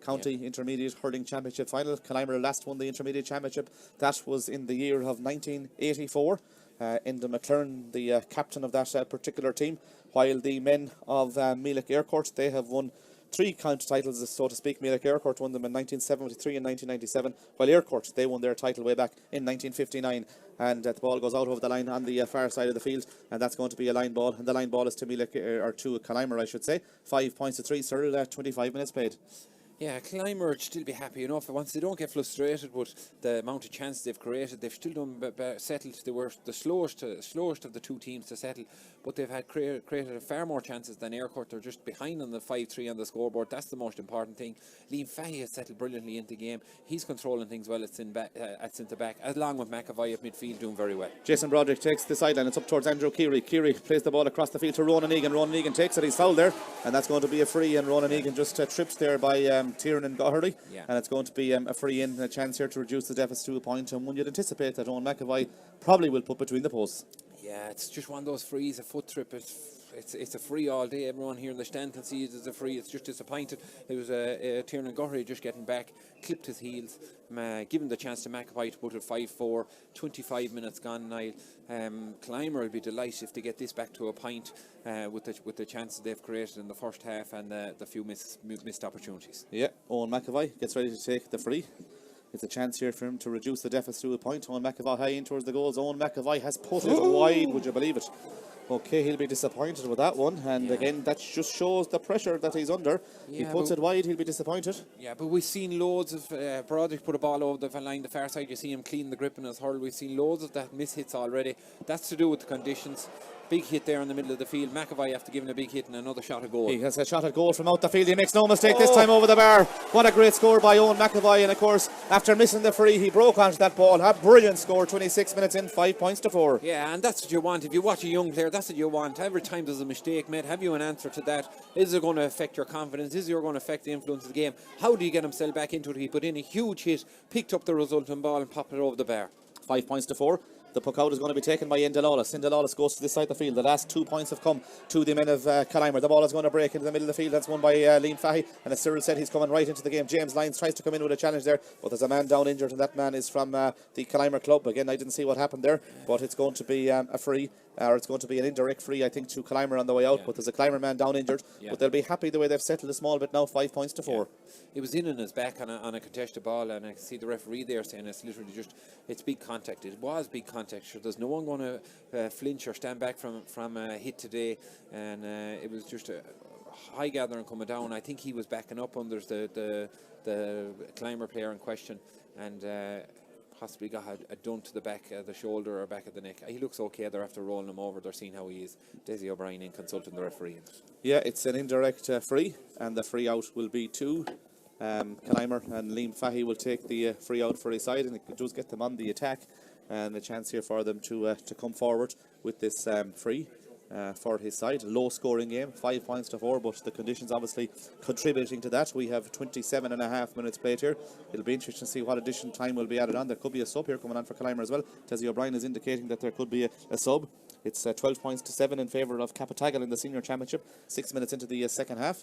County Intermediate Hurling Championship final. Killimor last won the Intermediate Championship. That was in the year of 1984. Enda McLaren, the captain of that particular team, while the men of Meelick Eyrecourt, they have won 3 county titles, so to speak. Meelick Eyrecourt won them in 1973 and 1997, while Eyrecourt, they won their title way back in 1959. And the ball goes out over the line on the far side of the field, and that's going to be a line ball. And the line ball is to Meelick, or to Killimor, I should say. 5 points to 3, sir. 25 minutes played. Yeah, Killimor would still be happy enough once they don't get frustrated with the amount of chance they've created. They've still done settled. They were the slowest of the two teams to settle, but they've had created far more chances than Eyrecourt. They're just behind on the 5-3 on the scoreboard. That's the most important thing. Liam Fahey has settled brilliantly into the game. He's controlling things well at centre back, along with McAvoy at midfield doing very well. Jason Broderick takes the sideline. It's up towards Andrew Keary. Keary plays the ball across the field to Ronan Egan. Ronan Egan takes it. He's fouled there, and that's going to be a free. And Ronan Egan just trips there by Tiernan Goherty, and it's going to be a free in, a chance here to reduce the deficit to a point, and one you'd anticipate that Owen McAvoy probably will put between the posts. Yeah, it's just one of those frees, a foot trip. It's a free all day. Everyone here in the stand can see it as a free. It's just disappointed. It was Tiernan Goherty just getting back, clipped his heels, given the chance to McAvoy to put it 5-4. 25 minutes gone now. Killimor will be delighted if they get this back to a point with the chances they've created in the first half and the few missed opportunities. Yeah, Owen McAvoy gets ready to take the free. It's a chance here for him to reduce the deficit to a point. Owen McAvoy high in towards the goals. Owen McAvoy has put it wide, would you believe it? Okay, he'll be disappointed with that one, and again, that just shows the pressure that he's under. He puts it wide, he'll be disappointed. Yeah, but we've seen loads of Broderick put a ball over the line, the far side. You see him clean the grip in his hurl. We've seen loads of that miss hits already. That's to do with the conditions. Big hit there in the middle of the field. McAvoy after giving a big hit and another shot at goal. He has a shot at goal from out the field. He makes no mistake this time over the bar. What a great score by Owen McAvoy, and of course after missing the free he broke onto that ball. A brilliant score. 26 minutes in, 5 points to 4. Yeah, and that's what you want. If you watch a young player, that's what you want. Every time there's a mistake made, have you an answer to that? Is it going to affect your confidence? Is it going to affect the influence of the game? How do you get himself back into it? He put in a huge hit, picked up the resultant ball and popped it over the bar. 5 points to 4. The puck out is going to be taken by Enda Lawless. Enda Lawless goes to this side of the field. The last 2 points have come to the men of Killimor. The ball is going to break into the middle of the field. That's won by Liam Fahey. And as Cyril said, he's coming right into the game. James Lyons tries to come in with a challenge there, but there's a man down injured, and that man is from the Killimor club. Again, I didn't see what happened there, but it's going to be a free. Or it's going to be an indirect free, I think, to Killimor on the way out, but there's a Killimor man down injured. But they'll be happy the way they've settled a small bit now. 5 points to 4. It was in on his back on a contested ball, and I can see the referee there saying it's literally just, it's big contact. It was big contact. Sure, there's no one going to flinch or stand back from a hit today, and it was just a high gathering coming down. I think he was backing up under the Killimor player in question, and possibly got a dun to the back of the shoulder or back of the neck. He looks okay. They're after rolling him over. They're seeing how he is. Desi O'Brien in consulting the referee. Yeah, it's an indirect free, and the free out will be to Killimor, and Liam Fahey will take the free out for his side, and it does get them on the attack, and a chance here for them to come forward with this free. For his side. Low scoring game, 5 points to 4, but the conditions obviously contributing to that. We have 27.5 minutes played here. It'll be interesting to see what additional time will be added on. There could be a sub here coming on for Killimor as well. Desi O'Brien is indicating that there could be a sub. It's 12 points to 7 in favour of Capitagal in the senior championship. 6 minutes into the second half,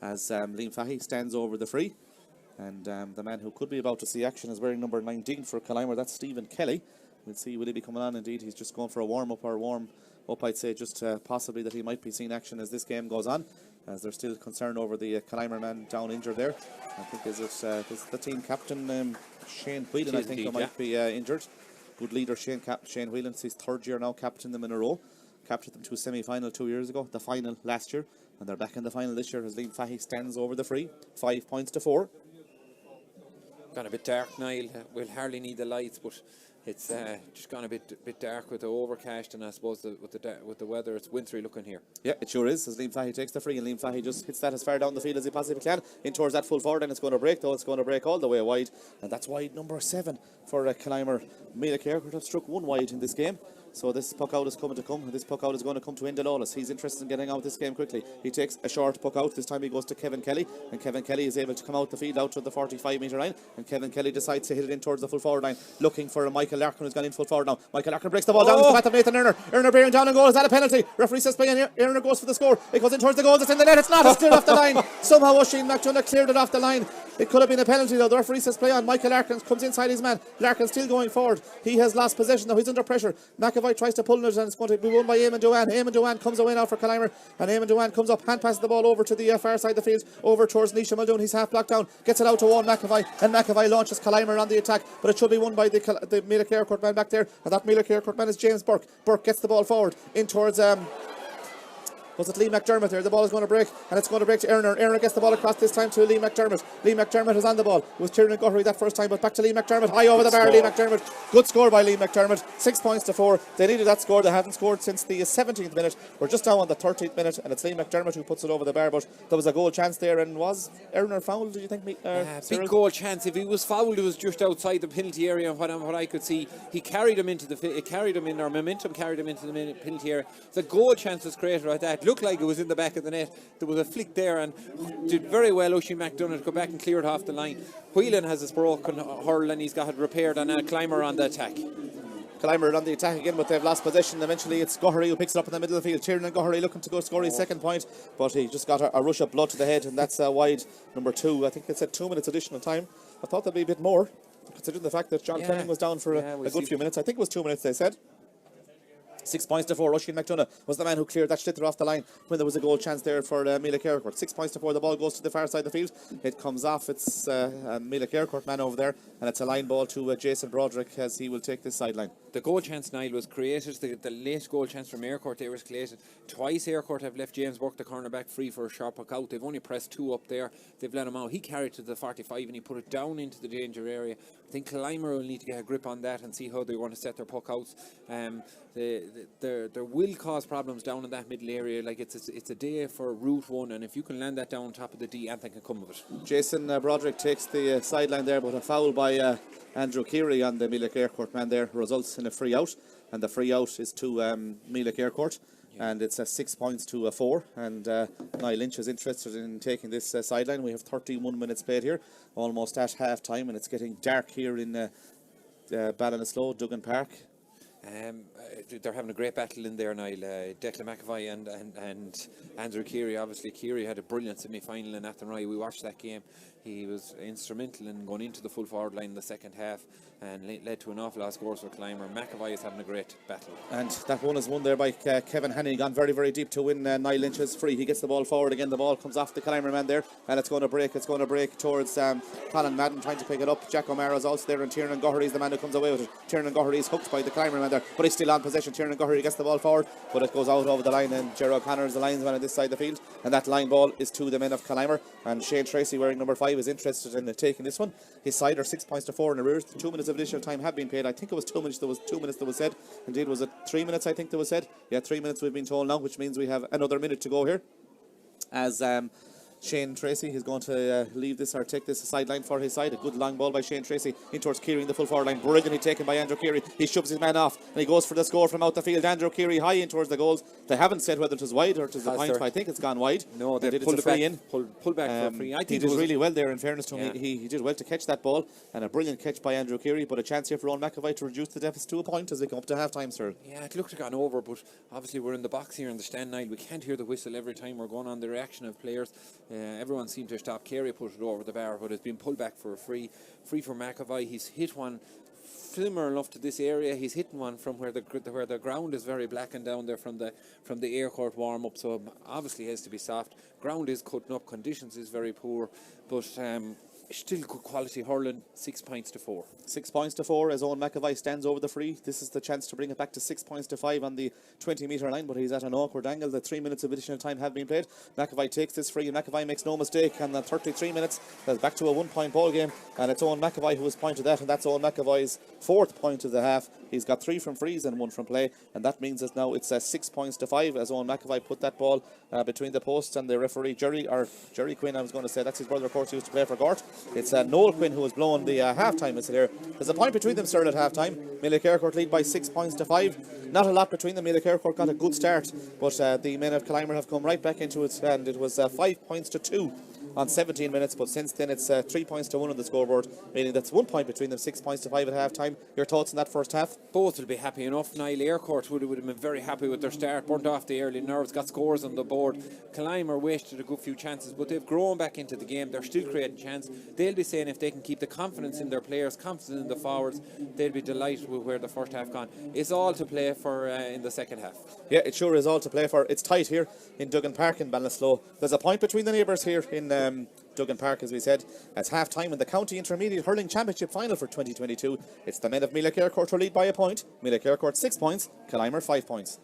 as Liam Fahey stands over the free, and the man who could be about to see action is wearing number 19 for Killimor. That's Stephen Kelly. We'll see, will he be coming on? Indeed, he's just going for a warm-up, I'd say, just possibly that he might be seeing action as this game goes on, as there's still concern over the Killimor man down injured there. I think is the team captain, Shane Whelan, I think, who might be injured. Good leader, Shane Whelan. It's his third year now captaining them in a row. Captained them to a semi-final 2 years ago, the final last year, and they're back in the final this year as Liam Fahey stands over the free, 5 points to 4. Gone a bit dark, Niall. We'll hardly need the lights, but it's just gone a bit dark with the overcast, and I suppose with the weather, it's wintry looking here. Yeah, it sure is, as Liam Fahey takes the free, and Liam Fahey just hits that as far down the field as he possibly can, in towards that full forward, and it's going to break, though. It's going to break all the way wide, and that's wide number 7 for Killimor. Meelick Eyrecourt have struck 1 wide in this game. So this puck out is coming to come. This puck out is going to come to Enda Lawless. He's interested in getting out of this game quickly. He takes a short puck out. This time he goes to Kevin Kelly, and Kevin Kelly is able to come out the field out to the 45-metre line, and Kevin Kelly decides to hit it in towards the full forward line, looking for Michael Larkin, who's gone in full forward now. Michael Larkin breaks the ball down into the path of Nathan Erner. Erner bearing down and goal. Is that a penalty? Referee says play, and Erner goes for the score. It goes in towards the goal. It's in the net. It's not. It's cleared off the line. Somehow Oisin McDonough cleared it off the line. It could have been a penalty, though. The referee says play on. Michael Larkin comes inside his man. Larkin still going forward. He has lost possession now. He's under pressure. McAvoy tries to pull it, and it's going to be won by Eamon Dewan. Eamon Dewan comes away now for Killimor, and Eamon Dewan comes up, hand passes the ball over to the far side of the field, over towards Nisha Muldoon. He's half blocked down, gets it out to Owen McAvoy, and McAvoy launches Killimor on the attack, but it should be won by the Meelick Eyrecourt man back there, and that Meelick Eyrecourt man is James Burke. Burke gets the ball forward in towards was it Lee McDermott there? The ball is going to break, and it's going to break to Erner. Erner gets the ball across this time to Lee McDermott. Lee McDermott is on the ball. It was Tiernan Guttery that first time, but back to Lee McDermott. High over the bar, Lee McDermott. Good score by Lee McDermott. 6 points to 4. They needed that score. They haven't scored since the 17th minute. We're just now on the 13th minute, and it's Lee McDermott who puts it over the bar, but there was a goal chance there, and was Erner fouled, do you think? Big goal chance. If he was fouled, it was just outside the penalty area, and what I could see, he carried him into momentum carried him into the penalty area. The goal chance was created like that. It looked like it was in the back of the net. There was a flick there, and did very well Oisin McDonough to go back and clear it off the line. Whelan has his broken hurl, and he's got it repaired, and Killimor on the attack. Killimor on the attack again, but they've lost possession. Eventually it's Guttery who picks it up in the middle of the field. Tiernan Guttery looking to go score his second point, but he just got a rush of blood to the head, and that's wide number 2. I think it said 2 minutes additional time. I thought there'd be a bit more, considering the fact that John Fleming was down for a good few minutes. I think it was 2 minutes, they said. 6 points to 4. Oisin McDonough was the man who cleared that sliotar off the line when there was a goal chance there for Meelick Eyrecourt. 6 points to 4. The ball goes to the far side of the field. It comes off. It's a Meelick Eyrecourt man over there, and it's a line ball to Jason Broderick as he will take this sideline. The goal chance, Niall, was created. The late goal chance from Eyrecourt there was created. Twice Eyrecourt have left James Burke, the cornerback, free for a sharp puck out. They've only pressed 2 up there. They've let him out. He carried to the 45 and he put it down into the danger area. I think Killimor will need to get a grip on that and see how they want to set their puck outs. There will cause problems down in that middle area. Like it's a day for Route 1, and if you can land that down on top of the D, anything can come of it. Jason Broderick takes the sideline there, but a foul by Andrew Keary on the Meelick Eyrecourt man there results in a free out, and the free out is to Meelick Eyrecourt. And it's 6 points to 4, and Niall Lynch is interested in taking this sideline. We have 31 minutes played here, almost at half time, and it's getting dark here in Ballinasloe, Duggan Park. They're having a great battle in there, Niall. Declan McAvoy and Andrew Keary. Obviously, Keary had a brilliant semi-final in Athenry. We watched that game. He was instrumental in going into the full forward line in the second half and led to an awful lot of scores for Killimor. McAvoy is having a great battle. And that one is won there by Kevin Haney, gone very, very deep to win Niall Lynch's free. He gets the ball forward again. The ball comes off the Killimor man there, and it's going to break. It's going to break towards Colin Madden trying to pick it up. Jack O'Mara's also there, and Tiernan Guttery is the man who comes away with it. Tiernan Guttery is hooked by the Killimor man there, but he's still on possession. Tiernan Guttery gets the ball forward, but it goes out over the line, and Gerard O'Connor is the linesman on this side of the field, and that line ball is to the men of Killimor, and Shane Tracy, wearing number 5, is interested in taking this one. His side are 6 points to 4 in arrears. 2 minutes of additional time have been paid. I think it was 2 minutes. There was 2 minutes that was said. Indeed, was it 3 minutes? I think that was said. Yeah, 3 minutes we've been told now, which means we have another minute to go here. As Shane Tracy is going to leave this or take this sideline for his side. A good long ball by Shane Tracy in towards Keary in the full forward line. Brilliantly taken by Andrew Keary. He shoves his man off and he goes for the score from out the field. Andrew Keary high in towards the goals. They haven't said whether it was wide or it was a point. I think it's gone wide. No, they did pulled it free in. Pull back for a free. I think he did really well there, in fairness to him. Yeah. He did well to catch that ball, and a brilliant catch by Andrew Keary, but a chance here for Owen McAvoy to reduce the deficit to a point as they come up to half time, sir. Yeah, it looked to gone over, but obviously we're in the box here in the stand night. We can't hear the whistle every time we're going on the reaction of players. Everyone seemed to stop. Keary put it over the bar, but it's been pulled back for a free for McAvoy. He's hit one similar enough to this area. He's hitting one from where the ground is very black and down there from the Eyrecourt warm up, so obviously has to be soft. Ground is cutting up, conditions is very poor, but Still good quality hurling, 6 points to 4. 6 points to 4 as Owen McAvoy stands over the free. This is the chance to bring it back to 6 points to 5 on the 20-metre line, but he's at an awkward angle. The 3 minutes of additional time have been played. McAvoy takes this free, and McAvoy makes no mistake, and the 33 minutes is back to a 1-point ball game, and it's Owen McAvoy who has pointed that, and that's Owen McAvoy's 4th point of the half. He's got 3 from frees and 1 from play, and that means that now it's 6 points to 5 as Owen McAvoy put that ball between the posts, and the referee Jerry Quinn, I was going to say, that's his brother, of course, who used to play for Gort. It's Noel Quinn who has blown the half-time whistle here. There's a point between them still at half-time. Meelick Eyrecourt lead by 6 points to 5. Not a lot between them. Meelick Eyrecourt got a good start, but the men of Killimor have come right back into it, and it was 5 points to 2 on 17 minutes, but since then it's 3 points to 1 on the scoreboard, meaning that's 1 point between them, 6 points to 5 at half-time. Your thoughts on that first half? Both will be happy enough. Niall Eyrecourt would have been very happy with their start, burnt off the early nerves, got scores on the board. Killimor wasted a good few chances, but they've grown back into the game. They're still creating chance. They'll be saying if they can keep the confidence in their players, confidence in the forwards, they'll be delighted with where the first half gone. It's all to play for in the second half. Yeah, it sure is all to play for. It's tight here in Duggan Park in Ballinasloe. There's a point between the neighbours here in Duggan Park, as we said. It's half-time in the County Intermediate Hurling Championship Final for 2022. It's the men of Meelick Eyrecourt who lead by a point. Meelick Eyrecourt 6 points, Killimor 5 points.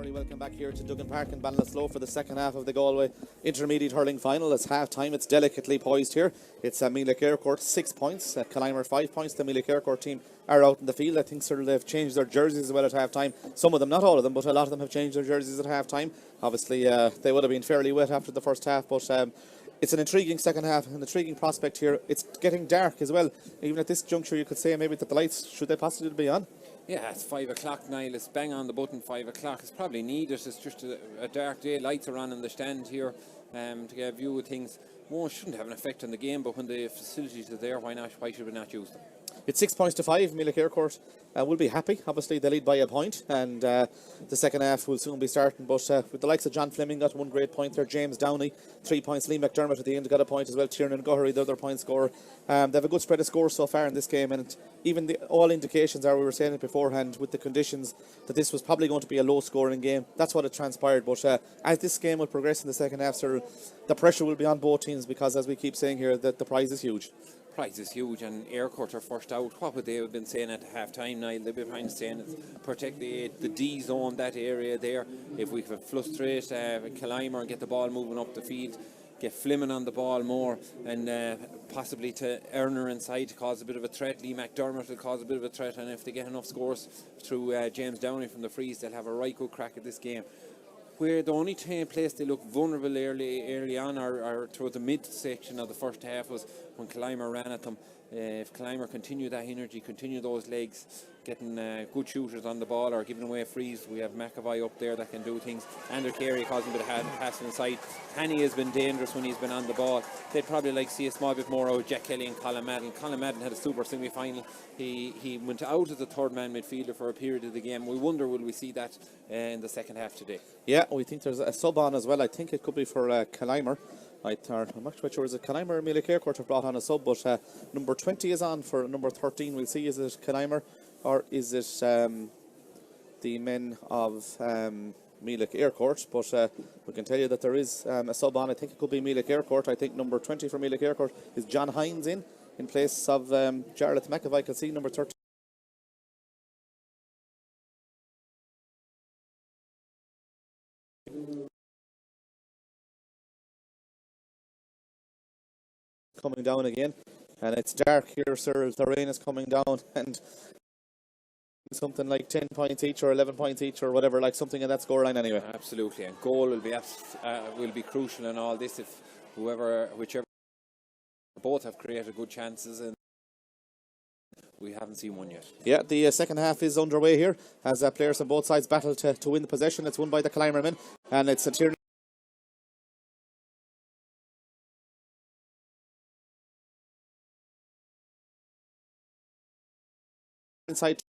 Very welcome back here to Duggan Park in Ballinasloe for the second half of the Galway Intermediate Hurling Final. It's half time, it's delicately poised here. It's Meelick Eyrecourt 6 points, Killimor 5 points. The Meelick Eyrecourt team are out in the field. I think sort of they've changed their jerseys as well at half time. Some of them, not all of them, but a lot of them have changed their jerseys at half time. Obviously they would have been fairly wet after the first half, but it's an intriguing second half, an intriguing prospect here. It's getting dark as well. Even at this juncture you could say maybe that the lights, should they possibly be on? Yeah, it's 5 o'clock, Niall. It's bang on the button, 5 o'clock. It's probably needed. It's just a dark day. Lights are on in the stand here to get a view of things. It shouldn't have an effect on the game, but when the facilities are there, why not? Why should we not use them? It's 6 points to 5. Meelick Eyrecourt will be happy. Obviously, they lead by a point, and the second half will soon be starting. But with the likes of John Fleming got one great point there, James Downey 3 points, Lee McDermott at the end got a point as well, Tiernan Gohary the other point scorer. They have a good spread of scores so far in this game, and even all indications are, we were saying it beforehand, with the conditions, that this was probably going to be a low scoring game. That's what it transpired. But as this game will progress in the second half, sir, the pressure will be on both teams, because as we keep saying here, that the prize is huge. Prize is huge, and Eyrecourt are first out. What would they have been saying at half time, Niall? They've been saying it's protect the D zone, that area there. If we could frustrate Killimor and get the ball moving up the field, get Fleming on the ball more, and possibly to Erner inside to cause a bit of a threat. Lee McDermott will cause a bit of a threat, and if they get enough scores through James Downey from the frees, they'll have a right good crack at this game. Where the only place they looked vulnerable early on, or towards the mid section of the first half, was when Killimor ran at them. If Killimor continue that energy, continue those legs, getting good shooters on the ball or giving away frees, we have McAvoy up there that can do things. Andrew Carey causing a bit of passing inside. Hanny has been dangerous when he's been on the ball. They'd probably like to see a small bit more out of Jack Kelly and Colin Madden. Colin Madden had a super semi-final. He went out as a third man midfielder for a period of the game. We wonder, will we see that in the second half today? Yeah, we think there's a sub on as well. I think it could be for Killimor. I'm not quite sure, is it Killimor or Meelick Eyrecourt have brought on a sub, but number 20 is on for number 13. We'll see, is it Killimor or is it the men of Meelick Eyrecourt? But we can tell you that there is a sub on. I think it could be Meelick Eyrecourt. I think number 20 for Meelick Eyrecourt is John Hines in place of Jarlath McAvoy. Can see number 13. Coming down again, and it's dark here, sir. The rain is coming down, and something like 10 points each or 11 points each or whatever, like something in that scoreline anyway. Absolutely, and goal will be crucial in all this. If whichever, both have created good chances, and we haven't seen one yet. Yeah, the second half is underway here as players on both sides battle to win the possession. It's won by the Killimor men, and it's a Tiernan inside.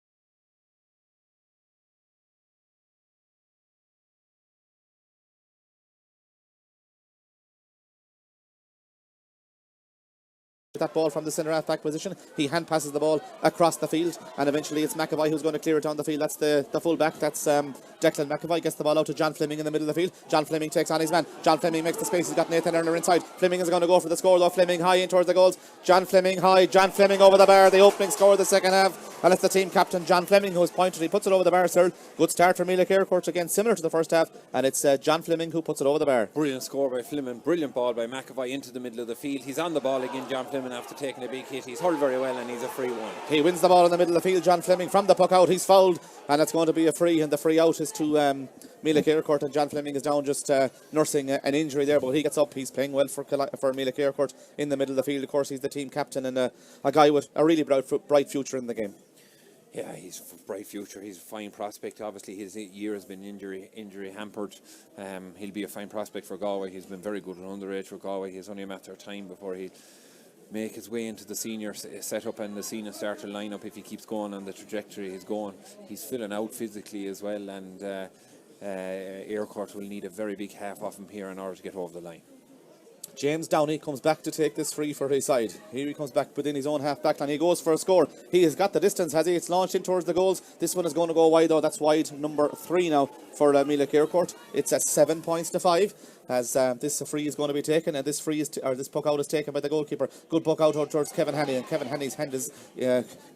That ball from the centre half back position, he hand passes the ball across the field, and eventually it's McAvoy who's going to clear it down the field. That's the full back, that's Declan McAvoy, gets the ball out to John Fleming in the middle of the field. John Fleming takes on his man. John Fleming makes the space, he's got Nathan Erner inside. Fleming is going to go for the score though. Fleming high in towards the goals. John Fleming high, John Fleming over the bar, the opening score of the second half, and it's the team captain John Fleming who's pointed. He puts it over the bar, sir. Good start for Meelick Eyrecourt, again similar to the first half, and it's John Fleming who puts it over the bar. Brilliant score by Fleming, brilliant ball by McAvoy into the middle of the field. He's on the ball again, John Fleming, after taking a big hit. He's hurled very well, and he's a free one. He wins the ball in the middle of the field. John Fleming from the puck out, he's fouled, and it's going to be a free, and the free out is to Meelick Eyrecourt, and John Fleming is down just nursing an injury there, but he gets up. He's playing well for Meelick Eyrecourt in the middle of the field. Of course, he's the team captain and a guy with a really bright future in the game. Yeah, he's a bright future. He's a fine prospect. Obviously, his year has been injury hampered. He'll be a fine prospect for Galway. He's been very good at underage for Galway. He's only a matter of time before he make his way into the senior setup and the senior starter lineup if he keeps going on the trajectory he's going. He's filling out physically as well, and Eyrecourt will need a very big half off him here in order to get over the line. James Downey comes back to take this free for his side. Here he comes back within his own half-back line. He goes for a score. He has got the distance, has he? It's launched in towards the goals. This one is going to go wide, though. That's wide number 3 now for Meelick Eyrecourt. It's at 7 points to 5. as this free is going to be taken, and this free is this puck out is taken by the goalkeeper. Good puck out towards Kevin Haney, and Kevin Haney's hand is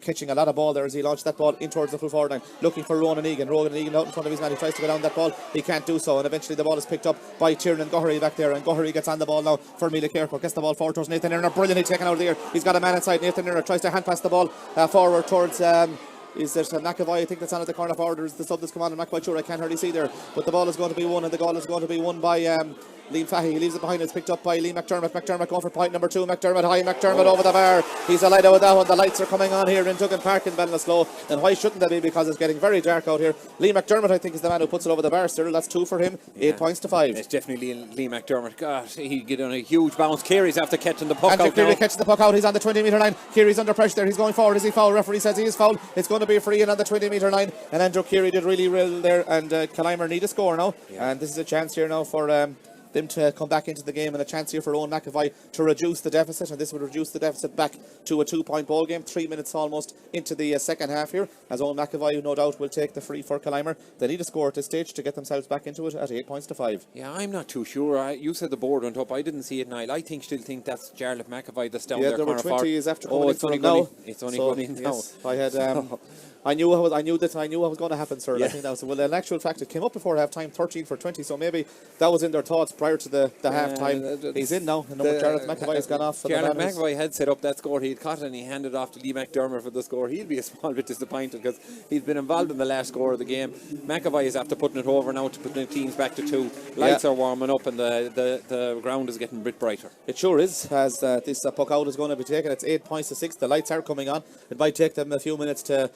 catching a lot of ball there as he launched that ball in towards the full forward line, looking for Ronan Egan. Ronan Egan out in front of his man, he tries to go down that ball, he can't do so, and eventually the ball is picked up by Tiernan Gohary back there, and Gohary gets on the ball now for Meelick Eyrecourt, gets the ball forward towards Nathan Irner, brilliantly taken out of the air. He's got a man inside. Nathan Irner tries to hand pass the ball forward towards is there McAvoy, I think that's on at the corner forward. There's the sub that's come on, I'm not quite sure, I can't hardly see there, but the ball is going to be won, and the goal is going to be won by Liam Fahey. He leaves it behind. It's picked up by Lee McDermott. McDermott going for point number 2. McDermott high. McDermott over the bar. He's delighted with that one. The lights are coming on here in Duggan Park in Ballinasloe. And why shouldn't they be? Because it's getting very dark out here. Lee McDermott, I think, is the man who puts it over the bar still. That's 2 for him. 8 points to 5. It's definitely Lee McDermott. God, he get on a huge bounce. Carey's after catching the puck Andrew out Carey now. catches the puck out. He's on the 20-metre line. Carey's under pressure there. He's going forward. Is he foul? Referee says he is foul. It's going to be a free in on the 20-metre line. And Andrew Carey did really well there. And Killimor need a score now. Yeah. And this is a chance here now for them to come back into the game, and a chance here for Owen McAvoy to reduce the deficit, and this would reduce the deficit back to a 2-point ball game. 3 minutes almost into the second half here, as Owen McAvoy no doubt will take the free for Killimor. They need a score at this stage to get themselves back into it at 8 points to 5. Yeah, I'm not too sure. You said the board went up. I didn't see it, Niall. I still think that's Jarlath McAvoy that's down there. Yeah, there were 20 is after coming oh, in it's for only him now. It's only So, gone in now. yes, I had I knew what was going to happen, sir. Yeah. I think that was, well, in actual fact, it came up before half time, 13 for 20. So maybe that was in their thoughts prior to the half time. He's in now. And number Jarlath McAvoy has gone off. For Jarlath the McAvoy had set up that score. He had caught it and he handed off to Lee McDermott for the score. He'll be a small bit disappointed because he's been involved in the last score of the game. McAvoy is after putting it over now to put the teams back to 2. Lights are warming up and the ground is getting a bit brighter. It sure is, as this puck out is going to be taken. It's 8 points to 6. The lights are coming on. It might take them a few minutes to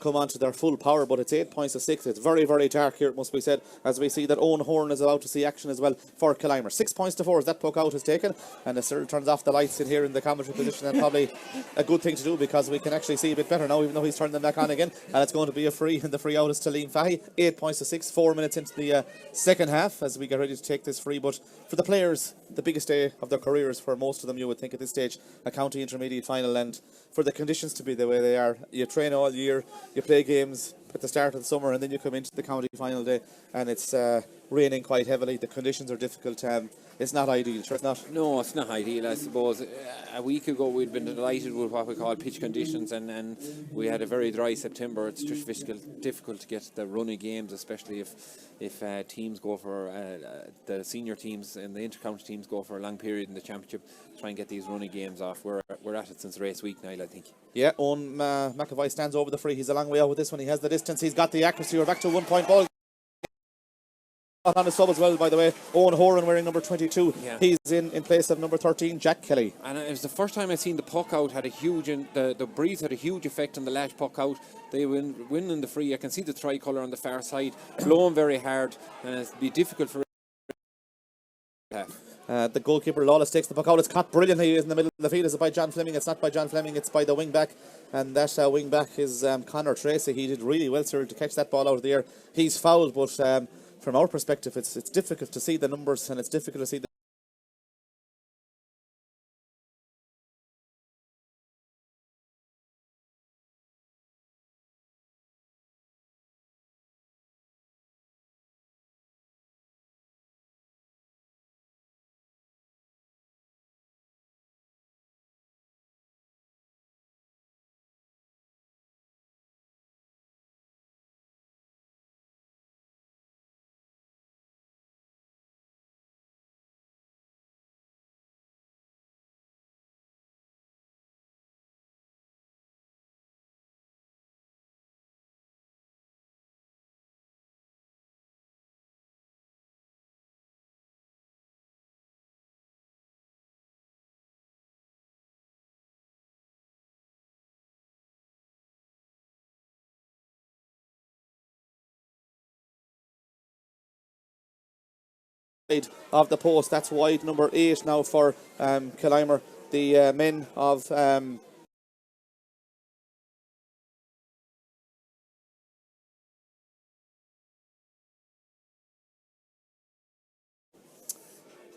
come on to their full power, but it's 8 points to 6. It's very, very dark here, it must be said, as we see that Owen Horn is about to see action as well for Killimor. 6 points to 4 as that puck out is taken, and it sort of turns off the lights in here in the commentary position, and probably a good thing to do because we can actually see a bit better now, even though he's turned them back on again. And it's going to be a free, and the free out is to Liam Fahey. 8 points to 6, 4 minutes into the second half as we get ready to take this free. But for the players, the biggest day of their careers for most of them, you would think at this stage, a county intermediate final, and for the conditions to be the way they are. You train all year, you play games at the start of the summer, and then you come into the county final day and it's raining quite heavily. The conditions are difficult. It's not ideal, sure it's not. No, it's not ideal, I suppose. A week ago we'd been delighted with what we call pitch conditions, and we had a very dry September. It's just difficult to get the running games, especially if teams go for the senior teams and the inter-county teams go for a long period in the championship, try and get these running games off. We're at it since race week, Niall, I think. Yeah, Owen McAvoy stands over the free. He's a long way out with this one. He has the distance, he's got the accuracy. We're back to 1 point ball. On the sub as well, by the way. Owen Horan wearing number 22. Yeah. He's in place of number 13, Jack Kelly. And it was the first time I've seen the puck out had a huge, the breeze had a huge effect on the lash puck out. They win in the free. I can see the tricolour on the far side, blowing very hard, and it'll be difficult for the goalkeeper Lawless takes the puck out. It's caught brilliantly in the middle of the field. Is it by John Fleming? It's not by John Fleming, it's by the wing back, and that wing back is Conor Tracy. He did really well, sir, to catch that ball out of the air. He's fouled, but from our perspective it's difficult to see the numbers, and it's difficult to see the of the post. That's wide number 8 now for Killimor. The men of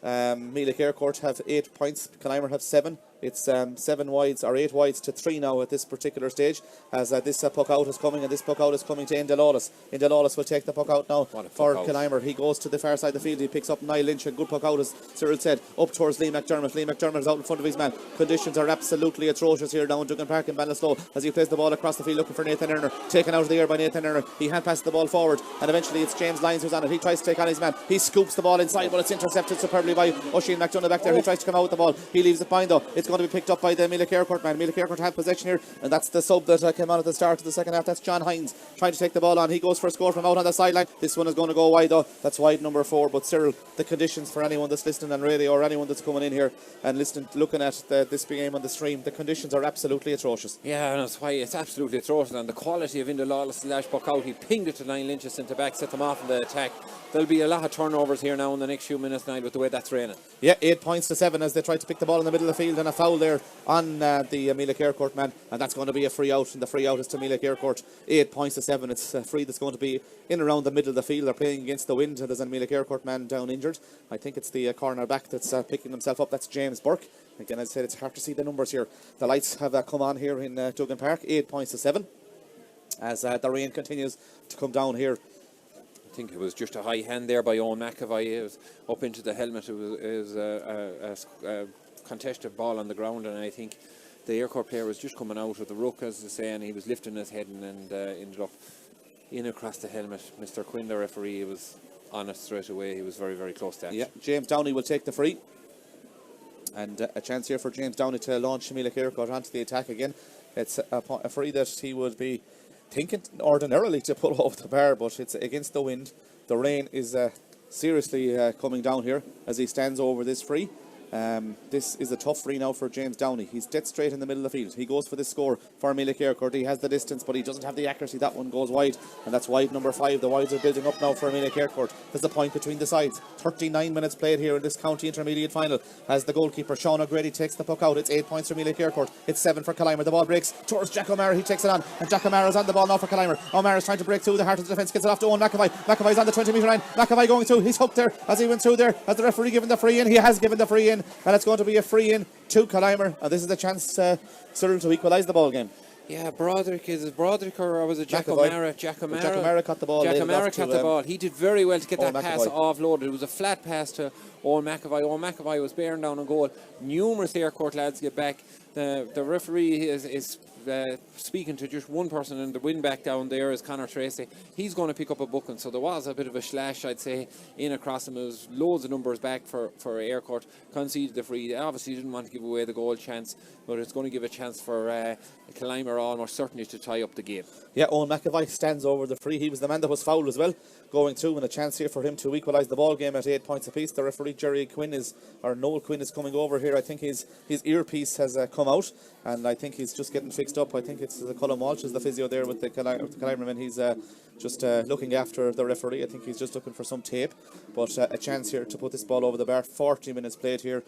Meelick Eyrecourt have 8 points. Killimor have 7. It's 7 wides or 8 wides to 3 now at this particular stage, as this puck out is coming, and this puck out is coming to Enda Lawless. Enda Lawless will take the puck out now for Killimor. He goes to the far side of the field. He picks up Niall Lynch, a good puck out, as Cyril said, up towards Lee McDermott. Lee McDermott is out in front of his man. Conditions are absolutely atrocious here down Duggan Park in Ballinasloe, as he plays the ball across the field looking for Nathan Erner, taken out of the air by Nathan Erner. He hand passes the ball forward, and eventually it's James Lyons who's on it. He tries to take on his man. He scoops the ball inside, but it's intercepted superbly by Oisin McDonough back there, who tries to come out with the ball. He leaves it behind though. It's going to be picked up by the Meelick Eyrecourt man. Meelick Eyrecourt have possession here, and that's the sub that came on at the start of the second half. That's John Hines trying to take the ball on. He goes for a score from out on the sideline. This one is going to go wide though. That's wide number 4. But Cyril, the conditions for anyone that's listening on radio or anyone that's coming in here and looking at this game on the stream, the conditions are absolutely atrocious. Yeah, and that's why it's absolutely atrocious. And the quality of Enda Lawless' last puck out, he pinged it to Niall Lynch centre back, set them off in the attack. There'll be a lot of turnovers here now in the next few minutes, Niall, with the way that's raining. Yeah, 8 points to 7 as they try to pick the ball in the middle of the field, and a foul there on the Meelick Eyrecourt man, and that's going to be a free out, and the free out is to Meelick Eyrecourt. 8 points to 7. It's a free that's going to be in around the middle of the field. They're playing against the wind, and there's a Meelick Eyrecourt man down injured. I think it's the corner back that's picking himself up. That's James Burke. Again, as I said, it's hard to see the numbers here. The lights have come on here in Duggan Park. 8 points to 7 as the rain continues to come down here. I think it was just a high hand there by Owen McAvoy. It was up into the helmet. It was a contested ball on the ground, and I think the Eyrecourt player was just coming out of the ruck, as they say, and he was lifting his head and ended up in across the helmet. Mr. Quinn, the referee, was on it straight away. He was very, very close to that. Yeah, James Downey will take the free. And a chance here for James Downey to launch Meelick Eyrecourt onto the attack again. It's a free that he would be thinking ordinarily to pull over the bar, but it's against the wind. The rain is seriously coming down here as he stands over this free. This is a tough free now for James Downey. He's dead straight in the middle of the field. He goes for this score for Meelick Eyrecourt. He has the distance, but he doesn't have the accuracy. That one goes wide, and that's wide number 5. The wides are building up now for Meelick Eyrecourt. There's the point between the sides. 39 minutes played here in this county intermediate final as the goalkeeper Sean O'Grady takes the puck out. It's 8 points for Meelick Eyrecourt. It's 7 for Killimor. The ball breaks towards Jack O'Mara. He takes it on, and Jack O'Mara's on the ball now for Killimor. O'Mara's trying to break through the heart of the defence. Gets it off to Owen McAvoy. McAvoy's on the 20-metre line. McAvoy going through. He's hooked there as he went through there. As the referee given the free in, he has given the free in, and it's going to be a free in to Killimor, and this is the chance Cyril to equalise the ball game. Yeah, Broderick, is it Broderick or was it Jack O'Mara? Jack O'Mara. Jack O'Mara caught the ball. Jack O'Mara caught the ball. He did very well to get that pass McAvoy. offloaded. It was a flat pass to Owen McAvoy. Owen McAvoy was bearing down on goal. Numerous Eyrecourt lads get back. The referee is speaking to just one person, and the win back down there is Conor Tracy. He's going to pick up a booking, so there was a bit of a slash, I'd say, in across him. There was loads of numbers back for Eyrecourt. Conceded the free. They obviously didn't want to give away the goal chance, but it's going to give a chance for Killimor almost certainly to tie up the game. Yeah, Owen McAvoy stands over the free. He was the man that was fouled as well, going through, and a chance here for him to equalise the ball game at 8 points apiece. The referee Noel Quinn is coming over here. I think his earpiece has come out, and I think he's just getting fixed up. I think it's Colin Walsh is the physio there with the Killimor man. He's just looking after the referee. I think he's just looking for some tape, but a chance here to put this ball over the bar. 40 minutes played here.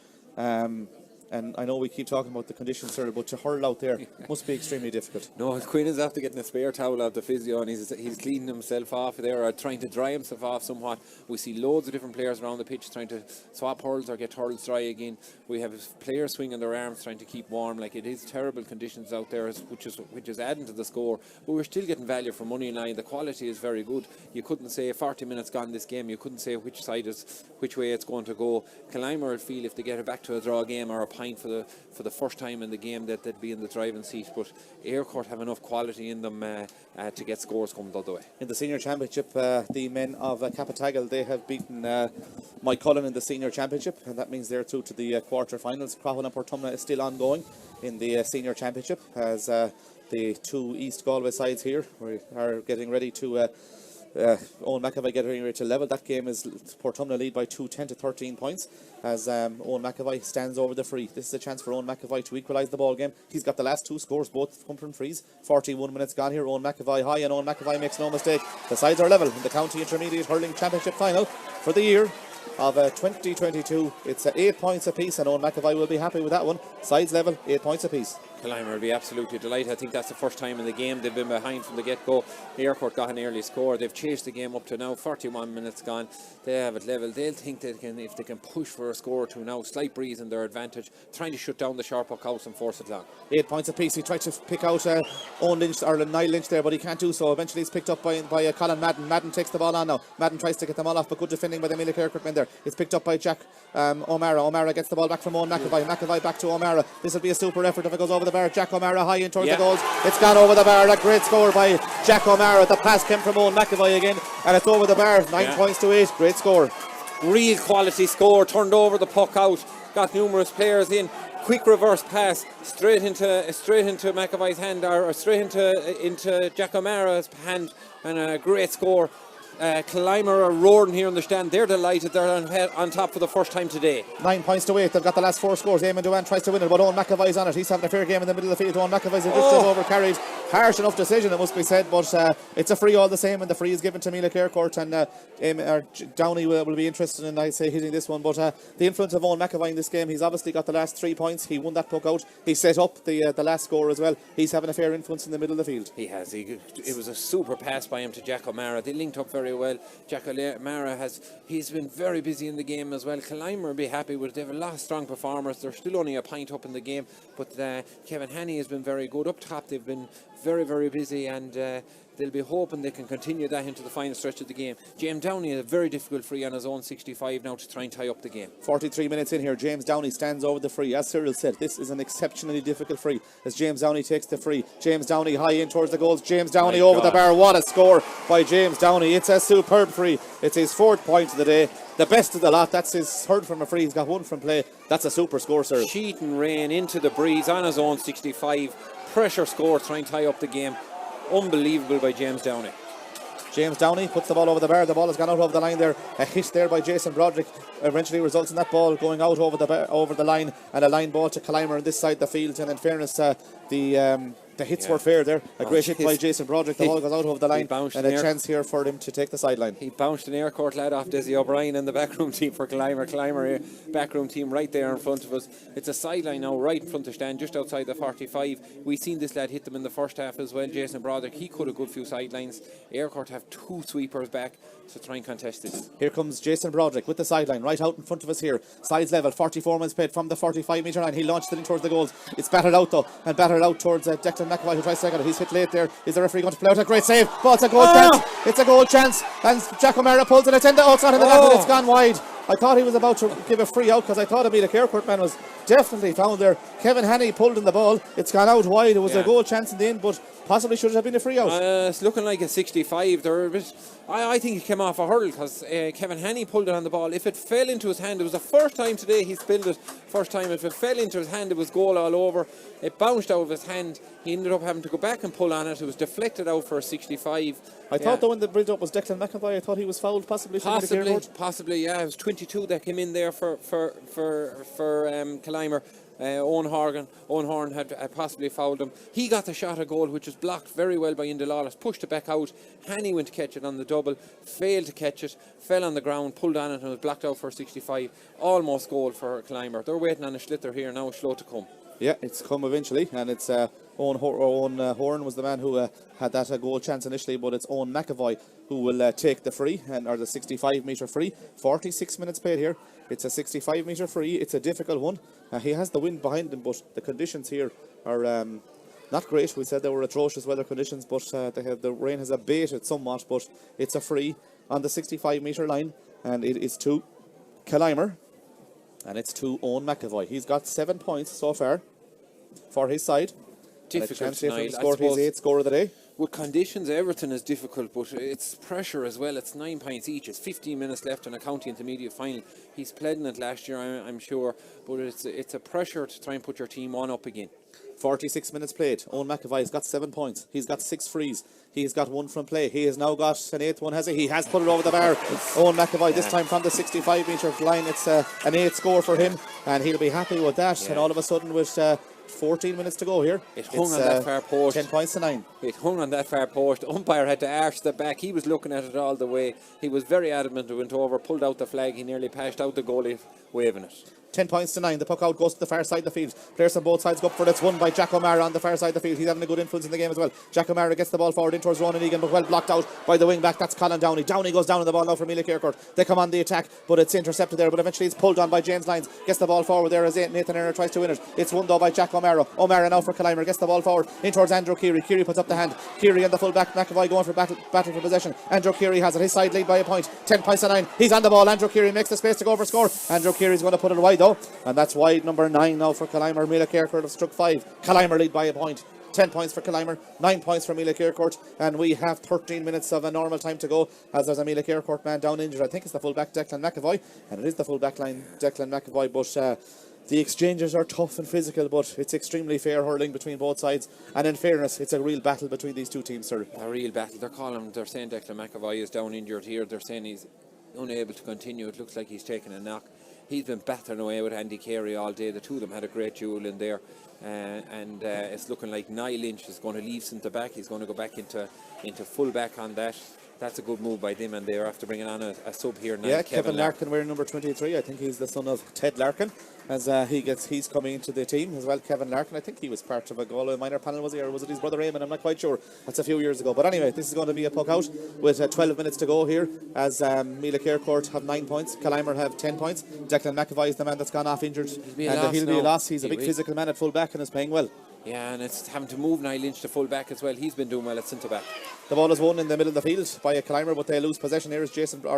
And I know we keep talking about the conditions, sir, but to hurl out there must be extremely difficult. No, Quinn is after getting a spare towel out of the physio, and he's cleaning himself off there, or trying to dry himself off somewhat. We see loads of different players around the pitch trying to swap hurls or get hurls dry again. We have players swinging their arms trying to keep warm. Like, it is terrible conditions out there, which is adding to the score. But we're still getting value for money now. The quality is very good. You couldn't say 40 minutes gone this game. You couldn't say which way it's going to go. Killimor will feel if they get it back to a draw game or a pint for the first time in the game that they'd be in the driving seat, but Eyrecourt have enough quality in them to get scores coming the other way. In the senior championship, the men of Capatagal, they have beaten Mike Cullen in the senior championship, and that means they're through to the quarter-finals. Crowell and Portumna is still ongoing in the senior championship, as the two East Galway sides here are getting ready to Owen McAvoy getting ready to level. That game is Portumna lead by 10 to 13 points as Owen McAvoy stands over the free. This is a chance for Owen McAvoy to equalise the ball game. He's got the last two scores, both come from frees. 41 minutes gone here. Owen McAvoy high, and Owen McAvoy makes no mistake. The sides are level in the County Intermediate Hurling Championship final for the year of 2022. It's 8 points apiece, and Owen McAvoy will be happy with that one. Sides level, 8 points apiece. Killimor will be absolutely delighted. I think that's the first time in the game they've been behind from the get-go. Eyrecourt got an early score. They've chased the game up to now. 41 minutes gone. They have it level. They'll think they can, if they can push for a score or two now. Slight breeze in their advantage. Trying to shut down the sharp puck house and force it long. 8 points apiece. He tried to pick out Owen Lynch or Niall Lynch there, but he can't do so. Eventually he's picked up by Colin Madden. Madden takes the ball on now. Madden tries to get them all off, but good defending by the Meelick Eyrecourt men there. It's picked up by Jack O'Mara. O'Mara gets the ball back from Owen McAvoy. McAvoy back to O'Mara. This will be a super effort if it goes over the bar. Jack O'Mara high in towards the goals. It's gone over the bar. A great score by Jack O'Mara. The pass came from Owen McAvoy again, and it's over the bar. 9 points to 8. Great score. Real quality score. Turned over the puck out. Got numerous players in. Quick reverse pass straight into McAvoy's hand, or straight into Jack O'Mara's hand, and a great score. Killimor are roaring here in the stand. They're delighted. They're on top for the first time today. 9 points to 8. They've got the last 4 scores. Eamon Duane tries to win it, but Owen McAvoy's on it. He's having a fair game in the middle of the field. Owen McAvoy's just overcarried. Harsh enough decision, it must be said, but it's a free all the same, and the free is given to Meelick Eyrecourt, and Downey will be interested in, I'd say, hitting this one. But the influence of Owen McAvoy in this game, he's obviously got the last 3 points. He won that puck out. He set up the last score as well. He's having a fair influence in the middle of the field. He has. It was a super pass by him to Jack O'Mara. They linked up very well. Jack O'Mara he's been very busy in the game as well. Killimor will be happy with it. They have a lot of strong performers. They're still only a point up in the game, but Kevin Haney has been very good. Up top they've been very, very busy, and they'll be hoping they can continue that into the final stretch of the game. James Downey had a very difficult free on his own 65 now to try and tie up the game. 43 minutes in here. James Downey stands over the free. As Cyril said, this is an exceptionally difficult free as James Downey takes the free. James Downey high in towards the goals. James Downey over the bar. What a score by James Downey. It's a superb free. It's his 4th point of the day. The best of the lot. That's his 3rd from a free. He's got 1 from play. That's a super score, sir. Sheeting rain into the breeze on his own 65. Pressure score, trying to tie up the game. Unbelievable by James Downey. James Downey puts the ball over the bar. The ball has gone out over the line there. A hit there by Jason Broderick eventually results in that ball going out over the line, and a line ball to Killimor on this side of the field. And in fairness, the hits were fair there. A great hit by Jason Broderick. The ball goes out over the line, and a chance here for him to take the sideline. He bounced an Eyrecourt lad off Desi O'Brien in the backroom team for Killimor. Killimor backroom team right there in front of us. It's a sideline now right in front of stand, just outside the 45. We've seen this lad hit them in the first half as well. Jason Broderick, he could have good few sidelines. Eyrecourt have 2 sweepers back to try and contest this. Here comes Jason Broderick with the sideline right out in front of us here. Sides level, 44 minutes played from the 45 metre line. He launched it in towards the goals. It's battered out though, and battered out towards Declan McAvoy, who tries to take it. He's hit late there. Is the referee going to play out a great save? But it's a goal chance. It's a goal chance, and Jack O'Mara pulls it. It's in the outside of the net, and it's gone wide. I thought he was about to give a free out because I thought a Meelick Eyrecourt man was definitely found there. Kevin Haney pulled in the ball. It's gone out wide. It was a goal chance in the end, but possibly should have been a free out. It's looking like a 65. I think he came off a hurdle because Kevin Haney pulled it on the ball. If it fell into his hand, it was the first time today he spilled it. First time, if it fell into his hand, it was goal all over. It bounced out of his hand. He ended up having to go back and pull on it. It was deflected out for a 65. I thought though when the build up was Declan McAvoy, I thought he was fouled possibly. Possibly, yeah. It was 22 that came in there for Killimor. Owen Horn had possibly fouled him. He got the shot at goal, which was blocked very well by Enda Lawless. Pushed it back out. Haney went to catch it on the double, failed to catch it, fell on the ground, pulled on it, and was blocked out for 65. Almost goal for Killimor. They're waiting on a sliotar here now, slow to come. Yeah, it's come eventually, and it's Owen Horn was the man who had that goal chance initially, but it's Owen McAvoy who will take the free, or the 65 metre free. 46 minutes played here. It's a 65 metre free. It's a difficult one. He has the wind behind him, but the conditions here are not great. We said they were atrocious weather conditions, but the rain has abated somewhat, but it's a free on the 65 metre line, and it is to Killimor. And it's to Owen McAvoy. He's got 7 points so far for his side. Difficult tonight. Scored his 8th score of the day. With conditions, everything is difficult, but it's pressure as well. It's 9 points each. It's 15 minutes left in a county intermediate final. He's played in it last year, I'm sure, but it's a pressure to try and put your team on up again. 46 minutes played. Owen McAvoy's got 7 points. He's got 6 frees. He's got 1 from play. He has now got an 8th one, has he? He has put it over the bar. Owen McAvoy, this time from the 65 metre line. It's an 8th score for him, and he'll be happy with that. Yeah. And all of a sudden, with 14 minutes to go here, it hung on that far post. 10 points to 9. It hung on that far post. The umpire had to arch the back. He was looking at it all the way. He was very adamant. It went over, pulled out the flag. He nearly passed out the goalie waving it. 10 points to 9. The puck out goes to the far side of the field. Players on both sides go up for it. It's won by Jack O'Mara on the far side of the field. He's having a good influence in the game as well. Jack O'Mara gets the ball forward in towards Ronan Egan, but well blocked out by the wing back. That's Colin Downey. Downey goes down on the ball now for Meelick Eyrecourt. They come on the attack, but it's intercepted there. But eventually it's pulled on by James Lyons. Gets the ball forward there as Nathan Erner tries to win it. It's won though by Jack O'Mara. O'Mara now for Killimor. Gets the ball forward in towards Andrew Keary. Keary puts up the hand. Keary and the full back. McAvoy going for battle for possession. Andrew Keary has it. His side lead by a point. 10 points to 9. He's on the ball. Andrew Keary makes the space to go for score. Andrew Keary's going to put it wide though, and that's wide number 9 now for Killimor. Meelick Eyrecourt have struck 5. Killimor lead by a point. 10 points for Killimor, 9 points for Meelick Eyrecourt, and we have 13 minutes of a normal time to go as there's a Meelick Eyrecourt man down injured. I think it's the full-back Declan McAvoy, and it is the full-back line Declan McAvoy, but the exchanges are tough and physical, but it's extremely fair hurling between both sides, and in fairness, it's a real battle between these two teams, sir. A real battle. They're saying Declan McAvoy is down injured here. They're saying he's unable to continue. It looks like he's taken a knock. He's been battering away with Andy Carey all day. The two of them had a great duel in there. And it's looking like Niall Lynch is going to leave centre back. He's going to go back into full back on that. That's a good move by them, and they're after bringing on a sub here now. Yeah, Kevin Larkin wearing number 23. I think he's the son of Ted Larkin, as he's coming into the team as well. Kevin Larkin, I think he was part of a Galway minor panel, was he, or was it his brother Eamon? I'm not quite sure. That's a few years ago. But anyway, this is going to be a puck out with 12 minutes to go here, as Meelick Eyrecourt have 9 points, Killimor have 10 points. Declan McAvoy is the man that's gone off injured, and he'll be a loss. He's a big physical man at full back and is playing well. Yeah, and it's having to move Niall Lynch to full back as well. He's been doing well at centre back. The ball is won in the middle of the field by a Killimor, but they lose possession here as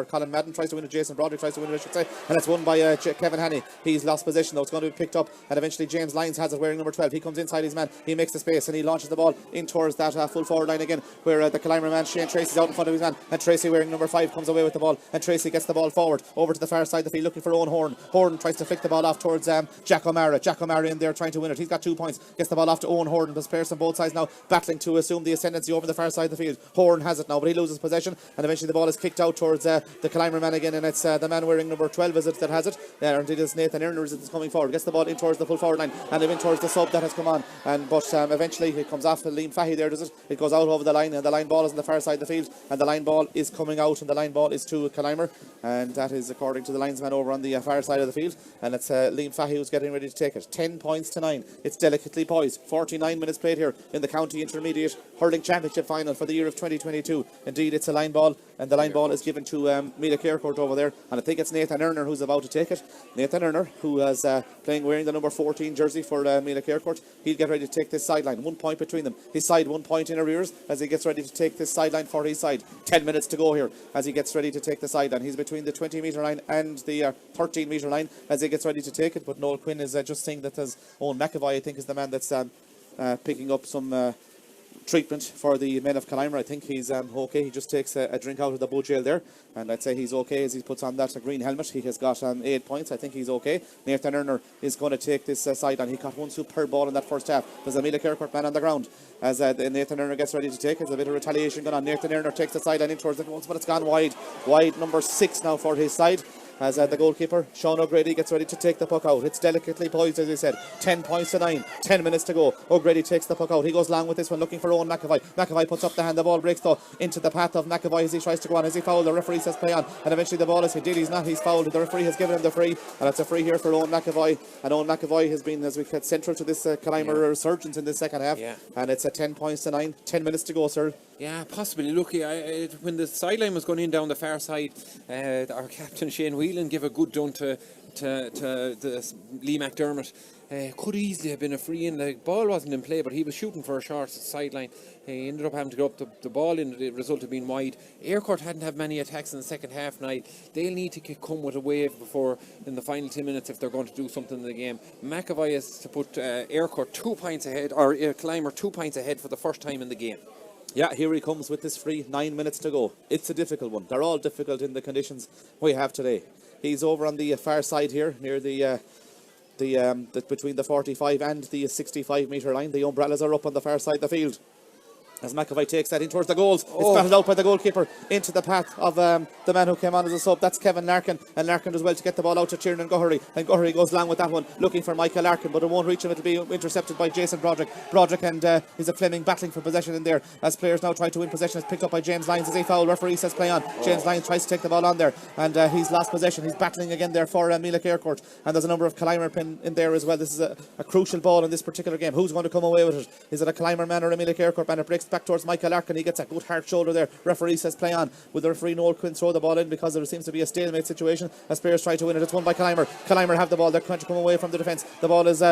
Colin Madden tries to win it. Jason Broderick tries to win it, I should say, and it's won by Kevin Hannay. He's lost possession though. It's going to be picked up, and eventually James Lyons has it wearing number 12. He comes inside his man, he makes the space, and he launches the ball in towards that full forward line again, where the Killimor man Shane Tracy's out in front of his man, and Tracy wearing number 5 comes away with the ball, and Tracy gets the ball forward over to the far side of the field looking for Owen Horn. Horn tries to flick the ball off towards Jack O'Mara. Jack O'Mara in there trying to win it. He's got 2 points. Gets the ball off to Owen Horn. There's players on both sides now battling to assume the ascendancy over the far side of the field. Horn has it now, but he loses possession, and eventually the ball is kicked out towards the Killimor man again, and it's the man wearing number 12 is it that has it, and it is Nathan Erner is coming forward, gets the ball in towards the full forward line, and in towards the sub that has come on, and but eventually it comes off Liam Fahey there, does it? It goes out over the line, and the line ball is on the far side of the field, and the line ball is coming out, and the line ball is to Killimor, and that is according to the linesman over on the far side of the field, and it's Liam Fahey who's getting ready to take it. 10 points to 9. It's delicately poised. 49 minutes played here in the County Intermediate Hurling Championship Final for the year of 2022. Indeed, it's a line ball, and the line ball is given to Meelick Eyrecourt over there, and I think it's Nathan Erner who's about to take it. Nathan Erner, who is wearing the number 14 jersey for Meelick Eyrecourt, he'll get ready to take this sideline. 1 point between them. His side 1 point in arrears as he gets ready to take this sideline for his side. 10 minutes to go here as he gets ready to take the sideline. He's between the 20 metre line and the 13 metre line as he gets ready to take it, but Noel Quinn is just saying that there's Owen McAvoy, I think, is the man that's picking up some treatment for the men of Killimor. I think he's okay. He just takes a drink out of the boat jail there, and I'd say he's okay as he puts on that green helmet. He has got 8 points. I think he's okay. Nathan Erner is going to take this sideline. He got one superb ball in that first half. There's a Meelick Eyrecourt man on the ground as Nathan Erner gets ready to take it. There's a bit of retaliation going on. Nathan Erner takes the sideline in towards the goals, but it's gone wide. Wide number 6 now for his side. As the goalkeeper, Sean O'Grady, gets ready to take the puck out. It's delicately poised, as I said. 10 points to 9. 10 minutes to go. O'Grady takes the puck out. He goes long with this one, looking for Owen McAvoy. McAvoy puts up the hand. The ball breaks, though, into the path of McAvoy as he tries to go on. As he fouled, the referee says play on. And eventually the ball is hit. He's not. He's fouled. The referee has given him the free. And it's a free here for Owen McAvoy. And Owen McAvoy has been, as we said, central to this Killimor resurgence in the second half. Yeah. And it's 10 points to 9. 10 minutes to go, sir. Yeah, possibly. Look, when the sideline was going in down the far side, our captain Shane Whelan gave a good done to Lee McDermott. Could easily have been a free in. The ball wasn't in play, but he was shooting for a short sideline. He ended up having to get up the ball in. The result of being wide. Eyrecourt hadn't had many attacks in the second half now. They'll need to come with a wave before in the final 10 minutes if they're going to do something in the game. McAvoy is to put Eyrecourt 2 points ahead, or Killimor 2 points ahead for the first time in the game. Yeah, here he comes with this free. 9 minutes to go. It's a difficult one. They're all difficult in the conditions we have today. He's over on the far side here, near the between the 45 and the 65 metre line. The umbrellas are up on the far side of the field. As McAvoy takes that in towards the goals. It's battled out by the goalkeeper into the path of the man who came on as a sub. That's Kevin Larkin. And Larkin does well to get the ball out to Tiernan Gohary. And Gohary goes long with that one, looking for Michael Larkin, but it won't reach him. It'll be intercepted by Jason Broderick. Broderick and he's a Fleming battling for possession in there. As players now try to win possession. It's picked up by James Lyons as a foul. Referee says play on. James Lyons tries to take the ball on there. And he's lost possession. He's battling again there for Meelick Eyrecourt. And there's a number of Killimor in there as well. This is a crucial ball in this particular game. Who's going to come away with it? Is it a Killimor man or a Meelick Eyrecourt man? It breaks back towards Michael Larkin. He gets a good hard shoulder there. Referee says play on. Will the referee Noel Quinn throw the ball in because there seems to be a stalemate situation as players try to win it? It's won by Killimor. Killimor have the ball. They're trying to come away from the defence. The ball is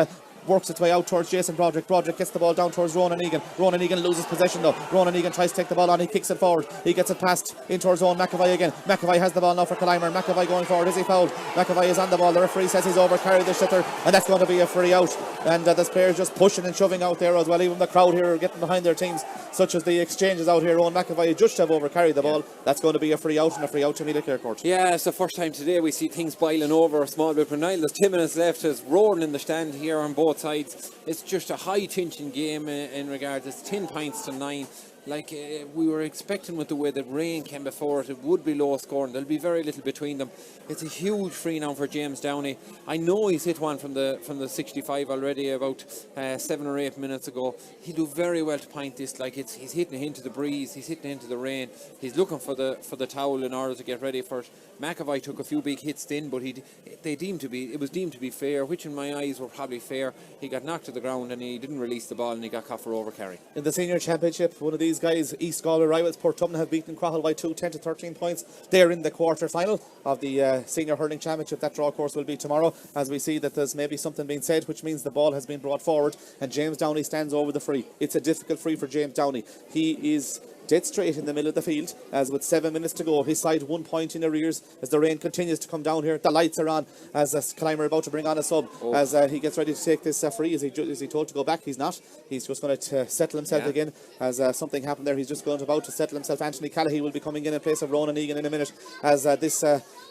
works its way out towards Jason Broderick. Broderick gets the ball down towards Ronan Egan. Ronan Egan loses possession though. Ronan Egan tries to take the ball on. He kicks it forward. He gets it passed in towards Owen McAvoy again. McAvoy has the ball now for Killimor. McAvoy going forward. Is he fouled? McAvoy is on the ball. The referee says he's over carried the shitter, and that's going to be a free out. And this player's just pushing and shoving out there as well. Even the crowd here are getting behind their teams, such as the exchanges out here. Owen McAvoy just have over carried the ball. That's going to be a free out, and a free out to Meelick Eyrecourt. Yeah, it's the first time today we see things boiling over a small bit. But now there's 10 minutes left. It's roaring in the stand here on both sides. It's just a high tension game in regards. It's 10 points to 9. Like we were expecting with the way that rain came before it would be low scoring. There'll be very little between them. It's a huge free now for James Downey. I know he's hit one from the 65 already about 7 or 8 minutes ago. He'll do very well to point this. Like he's hitting into the breeze, he's hitting into the rain. He's looking for the towel in order to get ready for it. McAvoy took a few big hits then, but it was deemed to be fair, which in my eyes were probably fair. He got knocked to the ground and he didn't release the ball and he got caught for overcarry. In the senior championship, one of these guys, East Galway rivals, Portumna, have beaten Crowell by 10 to 13 points. They're in the quarter final of the senior hurling championship. That draw, of course, will be tomorrow, as we see that there's maybe something being said, which means the ball has been brought forward and James Downey stands over the free. It's a difficult free for James Downey. He is dead straight in the middle of the field, as with 7 minutes to go, his side 1 point in arrears as the rain continues to come down here. The lights are on as Killimor about to bring on a sub as he gets ready to take this free. Is he told to go back? He's not. He's just going to settle himself again as something happened there. He's just about to settle himself. Anthony Callaghy will be coming in place of Ronan Egan in a minute as this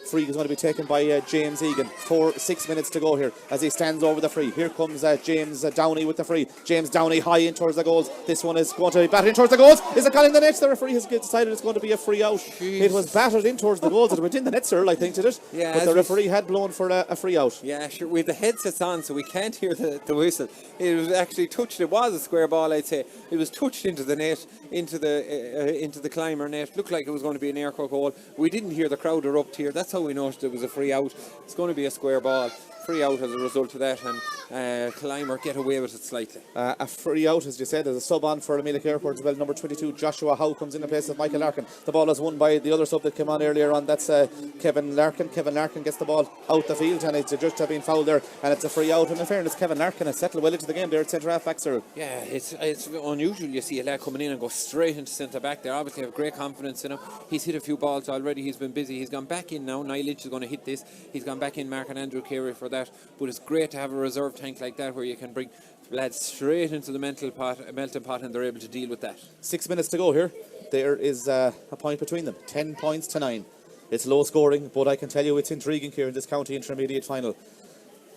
free is going to be taken by James Egan. 6 minutes to go here as he stands over the free. Here comes James Downey with the free. James Downey high in towards the goals. This one is going to be battered in towards the goals. Is it calling the net? The referee has decided it's going to be a free out. It was battered in towards the goals. It went in the net, sir, I think, did it? Yeah, but the referee had blown for a free out. Yeah, sure. We have the headsets on, so we can't hear the whistle. It was actually touched. It was a square ball, I'd say. It was touched into the net, into the Killimor net. Looked like it was going to be an Eyrecourt goal. We didn't hear the crowd erupt here. That's how we noticed it was a free out. It's going to be a square ball. Free out as a result of that, and Killimor get away with it slightly. A free out, as you said. There's a sub on for Meelick Eyrecourt as well. Number 22, Joshua Howe, comes in place of Michael Larkin. The ball is won by the other sub that came on earlier on. That's Kevin Larkin. Kevin Larkin gets the ball out the field, and it's just been fouled there, and it's a free out. And in fairness, Kevin Larkin has settled well into the game there at centre half back, sir. Yeah, it's unusual. You see a lad coming in and go straight into centre back. They obviously have great confidence in him. He's hit a few balls already. He's been busy. He's gone back in now. Niall Lynch is going to hit this. He's gone back in, Mark and Andrew Carey for that. But it's great to have a reserve tank like that where you can bring lads straight into the melting pot and they're able to deal with that. 6 minutes to go here. There is a point between them. 10 points to 9. It's low scoring, but I can tell you it's intriguing here in this county intermediate final.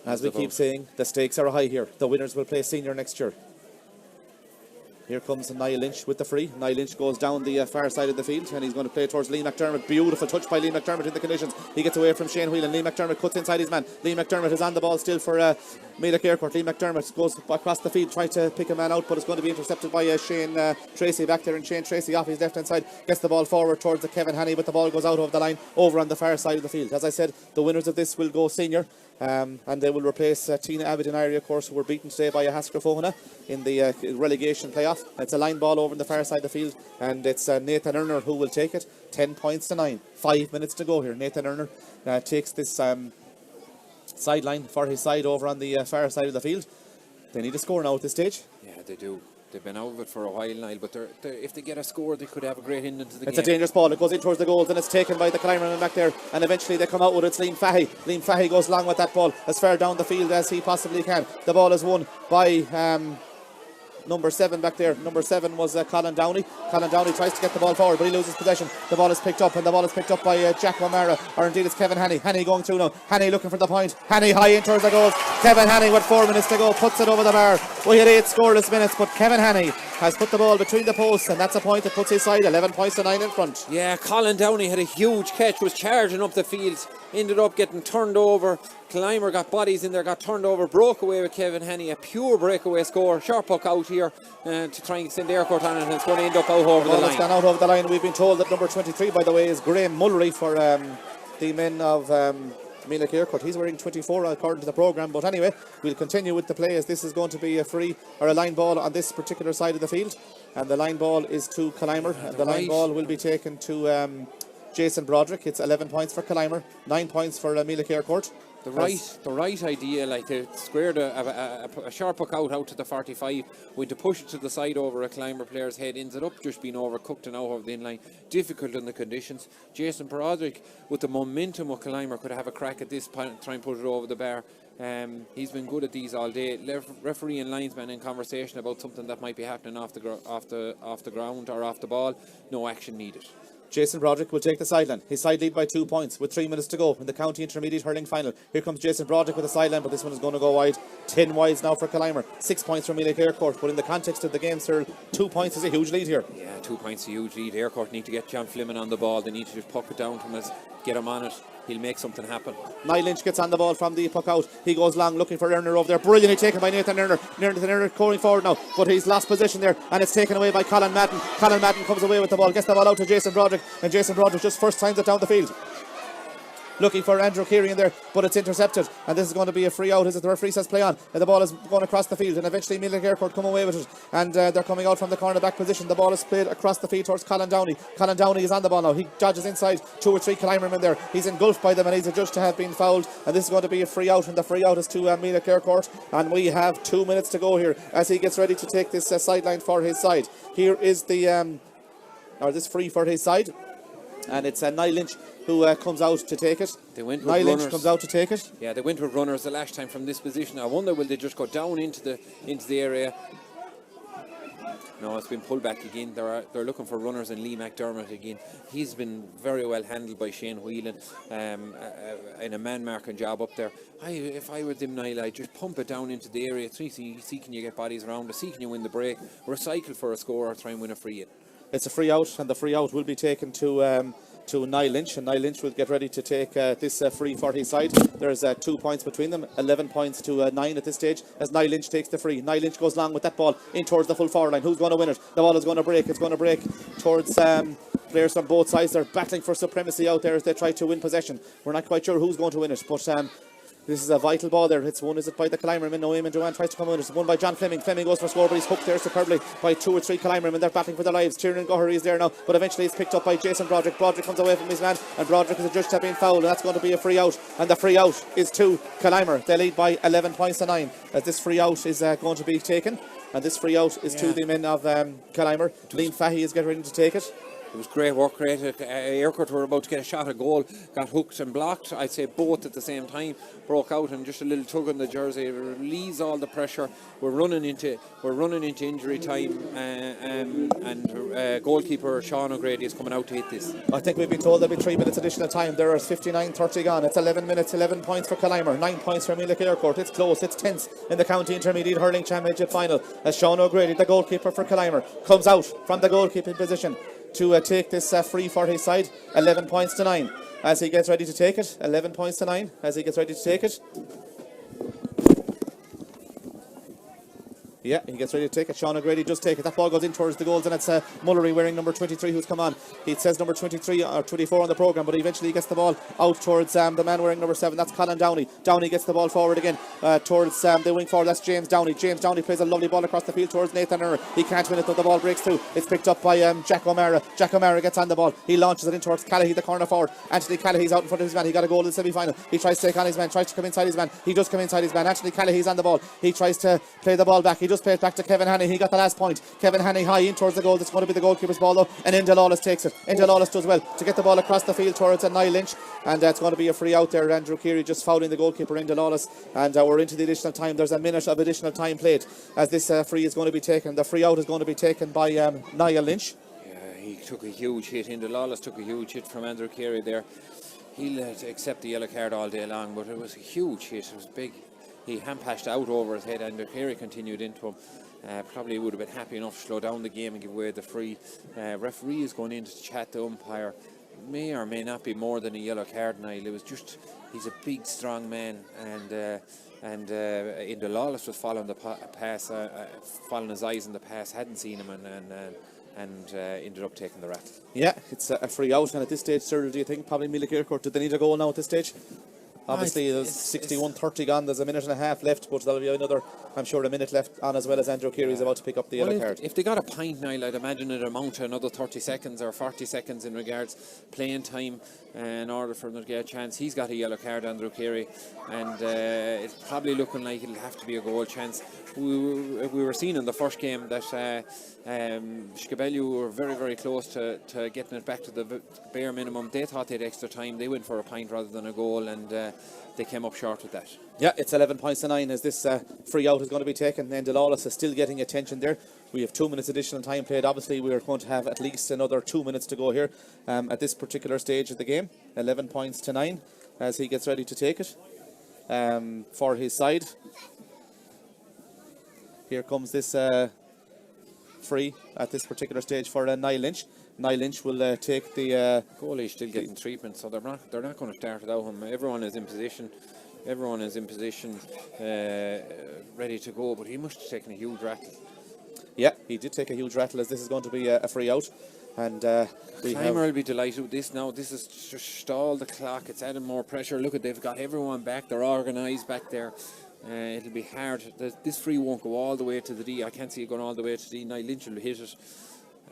As we keep saying, the stakes are high here. The winners will play senior next year. Here comes Niall Lynch with the free. Niall Lynch goes down the far side of the field and he's going to play towards Lee McDermott. Beautiful touch by Lee McDermott in the conditions. He gets away from Shane Whelan. Lee McDermott cuts inside his man. Lee McDermott is on the ball still for Meelick Eyrecourt. Lee McDermott goes across the field trying to pick a man out, but it's going to be intercepted by Shane Tracy back there, and Shane Tracy off his left hand side gets the ball forward towards the Kevin Haney, but the ball goes out over the line over on the far side of the field. As I said, the winners of this will go senior. And they will replace Tina Abbott in Eyrecourt, who were beaten today by Haskell Fohana in the relegation playoff. It's a line ball over on the far side of the field, and it's Nathan Erner who will take it. 10 points to 9. 5 minutes to go here. Nathan Erner takes this sideline for his side over on the far side of the field. They need a score now at this stage. Yeah, they do. They've been out of it for a while, Niall, but if they get a score, they could have a great end into the game. It's a dangerous ball. It goes in towards the goals, and it's taken by the Killimor man back there, and eventually they come out with it. It's Liam Fahey. Liam Fahey goes long with that ball as far down the field as he possibly can. The ball is won by number 7 back there. Number 7 was Colin Downey. Colin Downey tries to get the ball forward, but he loses possession. The ball is picked up, and the ball is picked up by Jack O'Mara, or indeed it's Kevin Haney. Haney going through now. Haney looking for the point. Haney high in towards the goals. Kevin Haney with 4 minutes to go puts it over the bar. We had 8 scoreless minutes, but Kevin Haney has put the ball between the posts, and that's a point that puts his side 11 points to 9 in front. Yeah, Colin Downey had a huge catch, was charging up the field, ended up getting turned over. Killimor got bodies in there, got turned over, broke away with Kevin Haney, a pure breakaway score. Sharp puck out here to try and send Eyrecourt on it, and it's going to end up out over the line. It's gone out over the line. We've been told that number 23, by the way, is Graham Mullery for the men of Meelick Eyrecourt. He's wearing 24 according to the programme, but anyway, we'll continue with the play as this is going to be a free or a line ball on this particular side of the field, and the line ball is to Killimor, and the line ball will be taken to Jason Broderick. It's 11 points for Killimor, 9 points for Meelick Eyrecourt. The right idea, like to square a sharp puck out to the 45, when to push it to the side over a Killimor player's head, ends it up just being overcooked and out over the inline. Difficult in the conditions. Jason Broderick, with the momentum of Killimor, could have a crack at this point, try and put it over the bar. He's been good at these all day. Referee and linesman in conversation about something that might be happening off the ground or off the ball. No action needed. Jason Broderick will take the sideline. His side lead by 2 points with 3 minutes to go in the county intermediate hurling final. Here comes Jason Broderick with the sideline, but this one is going to go wide. 10 wides now for Killimor. 6 points for Meelick Eyrecourt. But in the context of the game, sir, 2 points is a huge lead here. Yeah, 2 points is a huge lead. Eyrecourt need to get John Fleming on the ball. They need to just puck it down to him, get him on it. He'll make something happen. Niall Lynch gets on the ball from the puck out. He goes long looking for Erner over there. Brilliantly taken by Nathan Erner. Nathan Erner going forward now, but he's lost position there, and it's taken away by Colin Madden. Colin Madden comes away with the ball, gets the ball out to Jason Broderick, and Jason Broderick just first times it down the field. Looking for Andrew Keary in there, but it's intercepted, and this is going to be a free out as the referee says play on, and the ball is going across the field, and eventually Meelick Eyrecourt come away with it, and they're coming out from the corner back position. The ball is played across the field towards Colin Downey. Colin Downey is on the ball now. He dodges inside 2 or 3 Killimor men there. He's engulfed by them, and he's adjudged to have been fouled, and this is going to be a free out, and the free out is to Meelick Eyrecourt, and we have 2 minutes to go here as he gets ready to take this sideline for his side. Here is the this free for his side, and it's Niall Lynch who comes out to take it. Niall Lynch comes out to take it. Yeah, they went with runners the last time from this position. I wonder will they just go down into the area. No, it's been pulled back again. They're looking for runners, and Lee McDermott again. He's been very well handled by Shane Whelan in a man marking job up there. If I were them, Niall, I'd just pump it down into the area. See can you get bodies around it, see can you win the break, recycle for a score, or try and win a free hit. It's a free out, and the free out will be taken to Niall Lynch, and Niall Lynch will get ready to take this free for his side. There's 2 points between them, 11 points to 9 at this stage as Niall Lynch takes the free. Niall Lynch goes long with that ball in towards the full forward line. Who's going to win it? The ball is going to break. It's going to break towards players from both sides. They're battling for supremacy out there as they try to win possession. We're not quite sure who's going to win it, but this is a vital ball there. It's won, is it by the Killimor men? No, Eamon Joanne tries to come in. It's won by John Fleming. Fleming goes for score, but he's hooked there superbly by 2 or 3 Killimor men. They're battling for their lives. Tiernan Gohary is there now, but eventually it's picked up by Jason Broderick. Broderick comes away from his man, and Broderick is adjudged to have been fouled, and that's going to be a free out. And the free out is to Killimor. They lead by 11 points to 9 as this free out is going to be taken. And this free out is to the men of Killimor. Liam Fahey is getting ready to take it. It was great work. Eyrecourt were about to get a shot at goal, got hooked and blocked. I'd say both at the same time, broke out, and just a little tug on the jersey relieves all the pressure. We're running into injury time, and goalkeeper Sean O'Grady is coming out to hit this. I think we've been told there'll be 3 minutes additional time. There is 59:30 gone. It's 11 minutes, 11 points for Killimor, 9 points for Meelick Eyrecourt. It's close, it's tense in the county intermediate hurling championship final as Sean O'Grady, the goalkeeper for Killimor, comes out from the goalkeeping position to take this free for his side. 11 points to 9 as he gets ready to take it. 11 points to 9 as he gets ready to take it. Yeah, he gets ready to take it. Sean O'Grady does take it. That ball goes in towards the goals, and it's Mullery wearing number 23 who's come on. He says number 23 or 24 on the programme, but eventually he gets the ball out towards the man wearing number 7. That's Colin Downey. Downey gets the ball forward again towards the wing forward. That's James Downey. James Downey plays a lovely ball across the field towards Nathan Erner. He can't win it, though the ball breaks through. It's picked up by Jack O'Mara. Jack O'Mara gets on the ball. He launches it in towards Callaghy, the corner forward. Anthony Callaghy's out in front of his man. He got a goal in the semi-final. He tries to take on his man, tries to come inside his man. He does come inside his man. Anthony Callaghy's on the ball. He tries to play the ball back. He just play it back to Kevin Haney. He got the last point. Kevin Haney high in towards the goal. That's going to be the goalkeeper's ball though. And Enda Lawless takes it. Enda Lawless does well to get the ball across the field towards Niall Lynch. And it's going to be a free out there. Andrew Keary just fouling the goalkeeper, Enda Lawless. And we're into the additional time. There's a minute of additional time played as this free is going to be taken. The free out is going to be taken by Niall Lynch. He took a huge hit. Enda Lawless took a huge hit from Andrew Carey there. He'll accept the yellow card all day long, but it was a huge hit. It was big. He hand-pashed out over his head, and Carey continued into him. Probably would have been happy enough to slow down the game and give away the free. Referee is going in to chat the umpire. May or may not be more than a yellow card, Niall. It was just, he's a big, strong man, and Enda Lawless was following the pass, following his eyes in the pass, hadn't seen him, and ended up taking the rattle. Yeah, it's a free out, and at this stage, sir, do you think probably Meelick Eyrecourt, did they need a goal now at this stage? Obviously, there's 61-30 gone. There's a minute and a half left, but there'll be another, I'm sure, a minute left on, as well as Andrew Keary is about to pick up the yellow card. If they got a point, Niall, I'd imagine it'd amount to another 30 seconds or 40 seconds in regards playing time in order for them to get a chance. He's got a yellow card, Andrew Keary, and it's probably looking like it'll have to be a goal chance. We were seeing in the first game that Schkabellu were very, very close to getting it back to the bare minimum. They thought they had extra time. They went for a point rather than a goal, and they came up short with that. Yeah, it's 11 points to 9 as this free out is going to be taken. Enda Lawless is still getting attention there. We have 2 minutes additional time played. Obviously, we are going to have at least another 2 minutes to go here at this particular stage of the game. 11 points to 9 as he gets ready to take it for his side. Here comes this free at this particular stage for Niall Lynch. Niall Lynch will take the goalie still getting treatment, so they're not going to start without him. Everyone is in position. Everyone is in position, ready to go. But he must have taken a huge rattle. Yeah, he did take a huge rattle as this is going to be a free out. And Killimor will be delighted with this now. This is just stall the clock. It's adding more pressure. Look at, they've got everyone back. They're organised back there. It'll be hard. This free won't go all the way to the D. I can't see it going all the way to the D. Niall Lynch will hit it,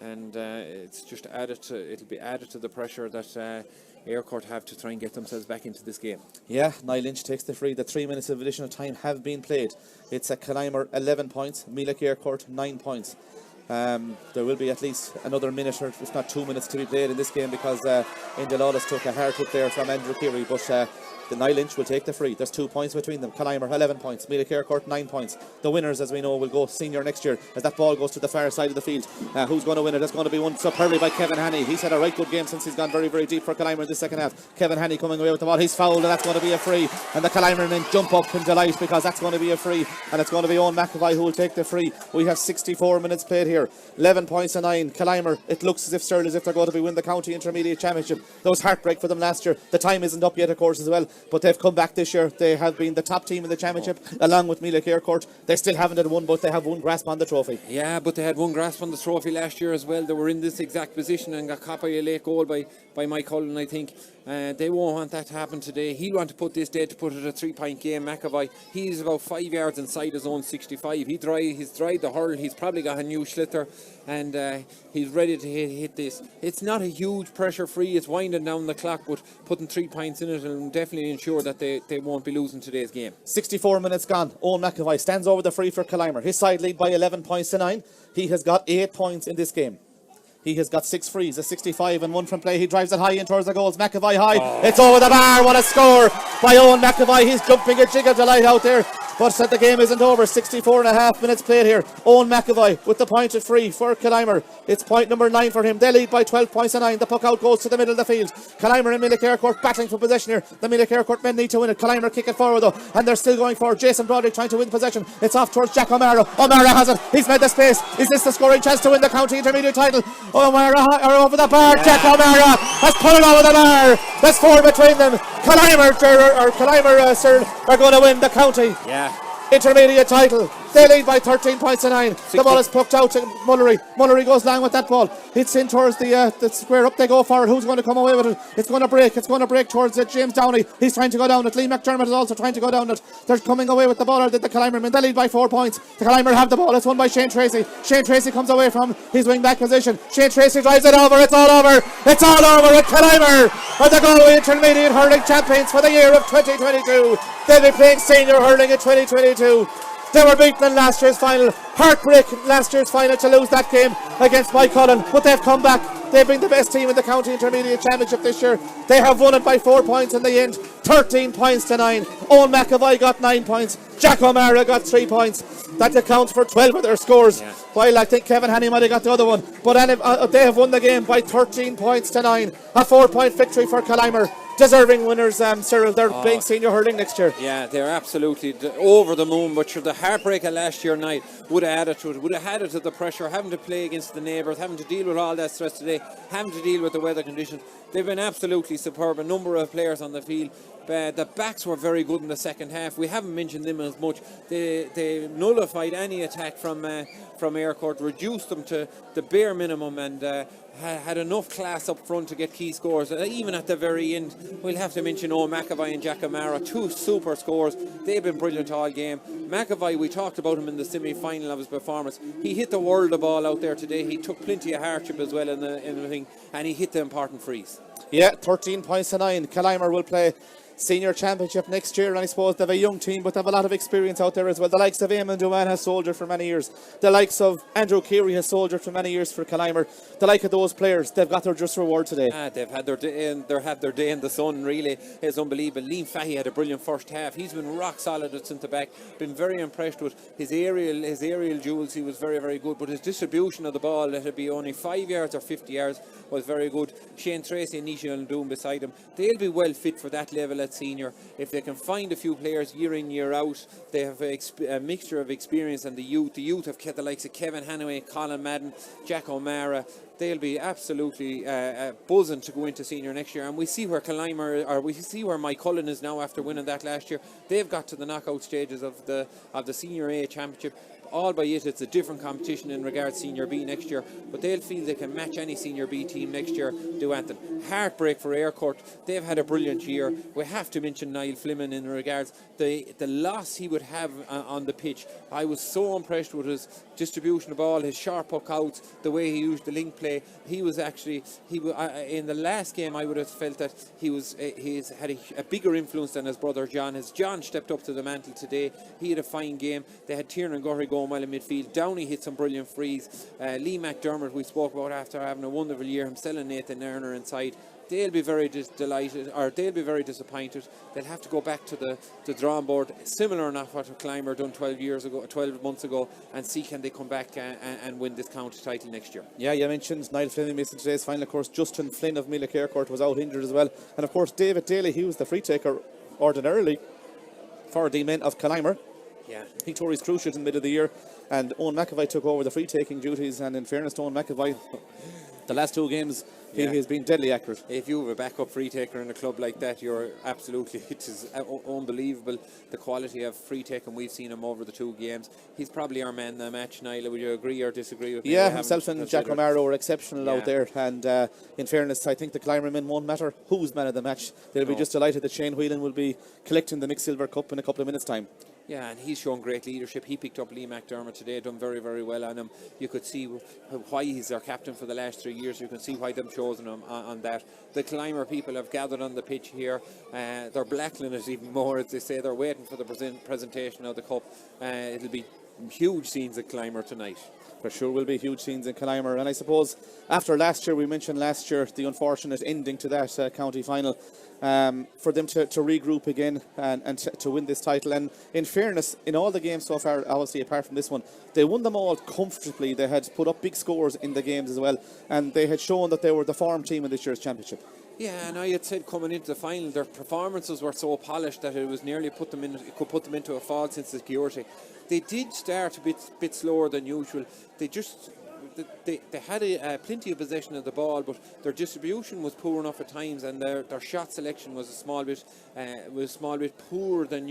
and it's just added to. It'll be added to the pressure that Eyrecourt have to try and get themselves back into this game. Yeah, Niall Lynch takes the free. The 3 minutes of additional time have been played. It's a Killimor 11 points, Meelick Eyrecourt 9 points. There will be at least another minute or if not 2 minutes to be played in this game because Enda Lawless took a hard hit there from Andrew Keary, but the Niall Lynch will take the free. There's 2 points between them. Killimor 11 points, Meelick Eyrecourt 9 points. The winners, as we know, will go senior next year as that ball goes to the far side of the field. Who's going to win it? It's going to be won superbly by Kevin Haney. He's had a right good game since he's gone very, very deep for Killimor in the second half. Kevin Haney coming away with the ball. He's fouled and that's going to be a free. And the Killimor men jump up in delight because that's going to be a free. And it's going to be Owen McAvoy who will take the free. We have 64 minutes played here. 11 points to 9. Killimor, it looks as if they're going to win the County Intermediate Championship. That was heartbreak for them last year. The time isn't up yet, of course, as well. But they've come back this year. They have been the top team in the championship along with Meelick Eyrecourt. They still haven't had one, but they have one grasp on the trophy. Yeah, but they had one grasp on the trophy last year as well. They were in this exact position and got caught by a late goal by Mike Cullen, I think. They won't want that to happen today. He'll want to put this dead to put it a 3-point game. McAvoy, he's about 5 yards inside his own 65. He's tried the hurl. He's probably got a new sliotar and he's ready to hit this. It's not a huge pressure free. It's winding down the clock, but putting 3 points in it will definitely ensure that they won't be losing today's game. 64 minutes gone. Owen McAvoy stands over the free for Killimor. His side lead by 11 points to 9. He has got 8 points in this game. He has got 6 frees, a 65 and 1 from play. He drives it high in towards the goals. McAvoy high. It's over the bar. What a score by Owen McAvoy. He's jumping a jig of delight out there. But said the game isn't over. 64 and a half minutes played here. Owen McAvoy with the pointed free for Killimor. It's point number 9 for him. They lead by 12 points to 9. The puck out goes to the middle of the field. Killimor and Meelick Eyrecourt battling for possession here. The Meelick Eyrecourt men need to win it. Killimor kick it forward though, and they're still going forward. Jason Broderick trying to win possession. It's off towards Jack O'Mara. O'Mara has it. He's made the space. Is this the scoring chance to win the County Intermediate title? O'Mara over the bar. Jack O'Mara has put it over the bar. There's 4 between them. Killimor are going to win the County Intermediate title. They lead by 13 points to 9. The ball is poked out to Mullery. Mullery goes long with that ball. It's in towards the square. Up they go forward. Who's going to come away with it? It's going to break. It's going to break towards James Downey. He's trying to go down it. Lee McDermott is also trying to go down it. They're coming away with the ball. The Killimor men. They lead by 4 points. The Killimor have the ball. It's won by Shane Tracy. Shane Tracy comes away from his wing back position. Shane Tracy drives it over. It's all over. It's all over with Killimor are the Galway Intermediate Hurling Champions for the year of 2022. They'll be playing senior hurling in 2022. They were beaten in last year's final. Heartbreak last year's final to lose that game against Mike Cullen, but they've come back. They've been the best team in the County Intermediate Championship this year. They have won it by 4 points in the end, 13 points to 9. Owen McAvoy got 9 points. Jack O'Mara got 3 points. That accounts for 12 of their scores. Yeah. While I think Kevin Haney might have got the other one. But they have won the game by 13 points to 9. A 4-point victory for Killimor. Deserving winners, Cyril. They're playing senior hurling next year. Yeah, they're absolutely over the moon. But the heartbreak of last year night would have added to it. Would have added to the pressure, having to play against the neighbours, having to deal with all that stress today, having to deal with the weather conditions. They've been absolutely superb. A number of players on the field. The backs were very good in the second half. We haven't mentioned them as much. They nullified any attack from Eyrecourt, reduced them to the bare minimum, and had enough class up front to get key scores. Even at the very end, we'll have to mention Owen McAvoy and Jack O'Mara, 2 super scores. They've been brilliant all game. McAvoy, we talked about him in the semi-final of his performance. He hit the world of ball out there today. He took plenty of hardship as well in the thing, and he hit the important frees. Yeah, 13 points to 9. Killimor will play senior championship next year, and I suppose they have a young team, but they have a lot of experience out there as well. The likes of Eamon Duane has soldiered for many years. The likes of Andrew Keary has soldiered for many years for Killimor. The like of those players, they've got their just reward today. They've had their day in the sun. Really, it's unbelievable. Liam Fahey had a brilliant first half. He's been rock solid at centre back. Been very impressed with his aerial duels. He was very, very good, but his distribution of the ball, let it be only 5 yards or 50 yards, was very good. Shane Tracy and Nisha and Doom beside him, they'll be well fit for that level at senior. If they can find a few players year in, year out, they have a mixture of experience, and the youth have the likes of Kevin Hanaway, Colin Madden, Jack O'Mara. They'll be absolutely buzzing to go into senior next year. And we see where we see where Mike Cullen is now after winning that last year. They've got to the knockout stages of the Senior A Championship. Albeit it's a different competition in regards to Senior B next year, but they'll feel they can match any Senior B team next year. Do Anthony. Heartbreak for Eyrecourt. They've had a brilliant year. We have to mention Niall Fleming in regards the loss he would have on the pitch. I was so impressed with his distribution of ball, his sharp puck outs, the way he used the link play. He was actually in the last game. I would have felt that he's had a bigger influence than his brother John. As John stepped up to the mantle today, he had a fine game. They had Tiernan Gorry going well in midfield. Downey hit some brilliant frees. Lee McDermott, we spoke about after having a wonderful year, himself and Nathan Erner inside. They'll be very delighted, or they'll be very disappointed. They'll have to go back to the drawing board, similar enough what Killimor done 12 months ago, and see can they come back and win this county title next year. Yeah, you mentioned Niall Fleming missing today's final. Of course, Justin Flynn of Meelick Eyrecourt was out injured as well, and of course David Daly, he was the free taker ordinarily for the men of Killimor. Yeah, he tore his cruciate in the middle of the year, and Owen McAvoy took over the free taking duties. And in fairness to Owen McAvoy, the last 2 games he has been deadly accurate. If you have a backup free taker in a club like that, you're absolutely, it is unbelievable the quality of free taking we've seen him over the 2 games. He's probably our man in the match. Niall, would you agree or disagree with me? Yeah, himself and Jack O'Mara were exceptional out there, and in fairness, I think the Killimor men won't matter who's man of the match. They'll be just delighted that Shane Whelan will be collecting the Mick Silver Cup in a couple of minutes' time. Yeah, and he's shown great leadership. He picked up Lee McDermott today, done very, very well on him. You could see why he's their captain for the last 3 years. You can see why they've chosen him on that. The Killimor people have gathered on the pitch here. They're blackling it even more, as they say. They're waiting for the presentation of the cup. It'll be huge scenes at Killimor tonight. For sure will be huge scenes in Killimor. And I suppose after last year, we mentioned last year the unfortunate ending to that county final. For them to regroup again and to win this title. And in fairness, in all the games so far, obviously apart from this one, they won them all comfortably. They had put up big scores in the games as well, and they had shown that they were the form team in this year's championship. Yeah, and I had said coming into the final, their performances were so polished that it was nearly could put them into a false sense of security. They did start a bit slower than usual. They had plenty of possession of the ball, but their distribution was poor enough at times, and their shot selection was a small bit poorer than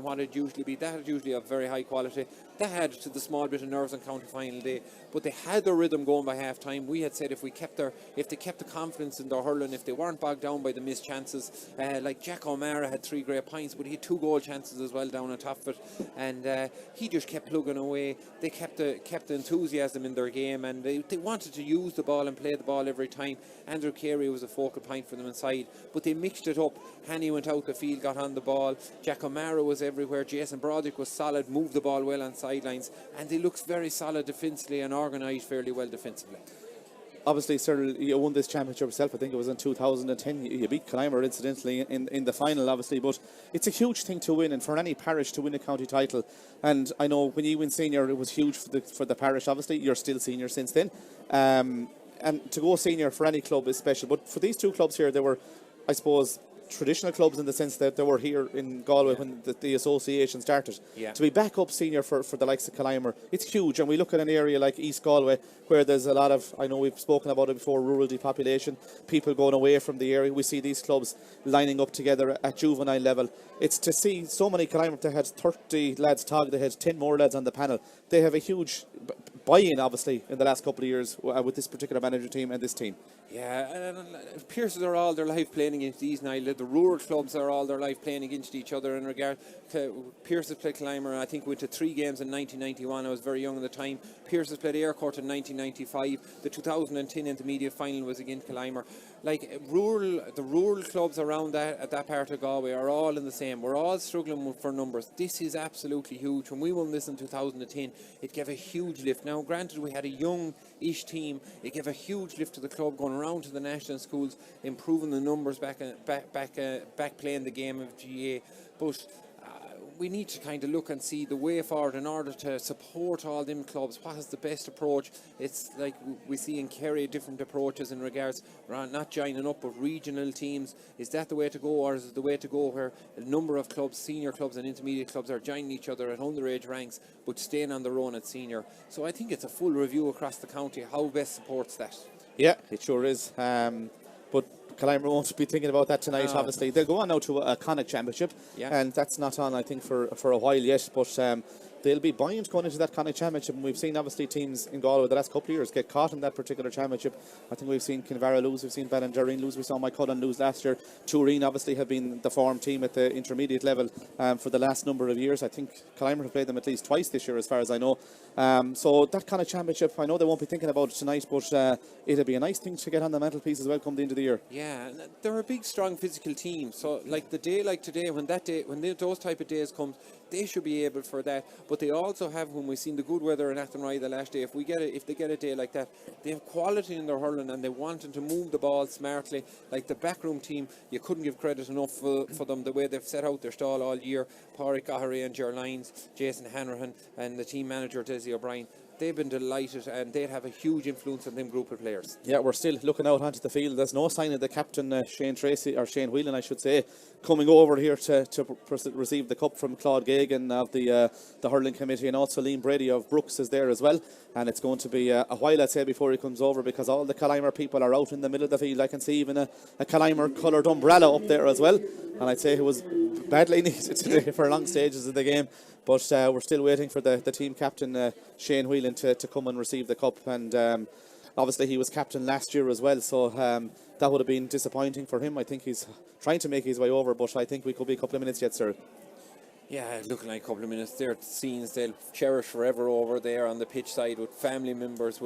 what it usually be. That is usually of very high quality. that added to the small bit of nerves on county final day. But they had their rhythm going by half time. We had said if they kept the confidence in their hurling, if they weren't bogged down by the missed chances, like Jack O'Mara had 3 great points, but he had 2 goal chances as well down on top of it, and he just kept plugging away. They kept the enthusiasm in their game, and they wanted to use the ball and play the ball every time. Andrew Carey was a focal point for them inside, but they mixed it up. Hanny went out the field, got on the ball. Jack O'Mara was everywhere. Jason Broderick was solid, moved the ball well on sidelines, and they looked very solid defensively and organised fairly well defensively. Obviously, Cyril, you won this championship yourself. I think it was in 2010. You beat Killimor, incidentally, in the final, obviously. But it's a huge thing to win, and for any parish to win a county title. And I know when you win senior, it was huge for the parish, obviously. You're still senior since then. And to go senior for any club is special. But for these 2 clubs here, they were, I suppose, traditional clubs in the sense that they were here in Galway when the association started. Yeah. To be back up senior for the likes of Killimor, it's huge. And we look at an area like East Galway where there's a lot of, I know we've spoken about it before, rural depopulation, people going away from the area. We see these clubs lining up together at juvenile level. It's to see so many Killimor. They had 30 lads tag, they had 10 more lads on the panel. They have a huge buy-in, obviously, in the last couple of years with this particular manager team and this team. Yeah, and Pierces are all their life playing against these now. The rural clubs are all their life playing against each other in regard to Pierces played Killimor. I think went to 3 games in 1991. I was very young at the time. Pierces played Eyrecourt in 1995. The 2010 intermediate final was against Killimor. Like the rural clubs around that part of Galway are all in the same. We're all struggling for numbers. This is absolutely huge. When we won this in 2010, it gave a huge lift. Now, granted, we had a young-ish team. It gave a huge lift to the club going around to the national schools, improving the numbers back playing the game of GA. But we need to kind of look and see the way forward in order to support all them clubs. What is the best approach? It's like we see in Kerry different approaches in regards not joining up with regional teams. Is that the way to go, or is it the way to go where a number of clubs, senior clubs and intermediate clubs, are joining each other at underage ranks but staying on their own at senior? So I think it's a full review across the county how best supports that. Yeah, it sure is. But Killimor won't be thinking about that tonight, obviously. They'll go on now to a Connacht Championship, and that's not on, I think, for a while yet. But they'll be buoyant going into that Connacht Championship. And we've seen, obviously, teams in Galway the last couple of years get caught in that particular championship. I think we've seen Kinvara lose, we've seen Ballinderreen lose, we saw Mycullen lose last year. Turin, obviously, have been the form team at the intermediate level for the last number of years. I think Killimor have played them at least twice this year, as far as I know. So that kind of championship, I know they won't be thinking about it tonight, but it'll be a nice thing to get on the mantelpiece as well come the end of the year. Yeah, they're a big, strong physical team. So, like the day like today, when those type of days come, they should be able for that. But they also have, when we've seen the good weather in Athenry the last day, if they get a day like that, they have quality in their hurling and they want to move the ball smartly. Like the backroom team, you couldn't give credit enough for them, the way they've set out their stall all year. Pádraig Gahary and Ger Lyons, Jason Hanrahan and the team manager Desi O'Brien. They've been delighted and they'd have a huge influence on them group of players. Yeah, we're still looking out onto the field. There's no sign of the captain, Shane Whelan, I should say, coming over here to receive the cup from Claude Gagan of the hurling committee, and also Liam Brady of Brooks is there as well. And it's going to be a while, I'd say, before he comes over, because all the Killimor people are out in the middle of the field. I can see even a Killimor coloured umbrella up there as well, and I'd say it was badly needed today for long stages of the game. But we're still waiting for the team captain, Shane Whelan, to come and receive the cup. And obviously he was captain last year as well, so that would have been disappointing for him. I think he's trying to make his way over, but I think we could be a couple of minutes yet, sir. Yeah, looking like a couple of minutes there. Scenes they'll cherish forever over there on the pitch side with family members,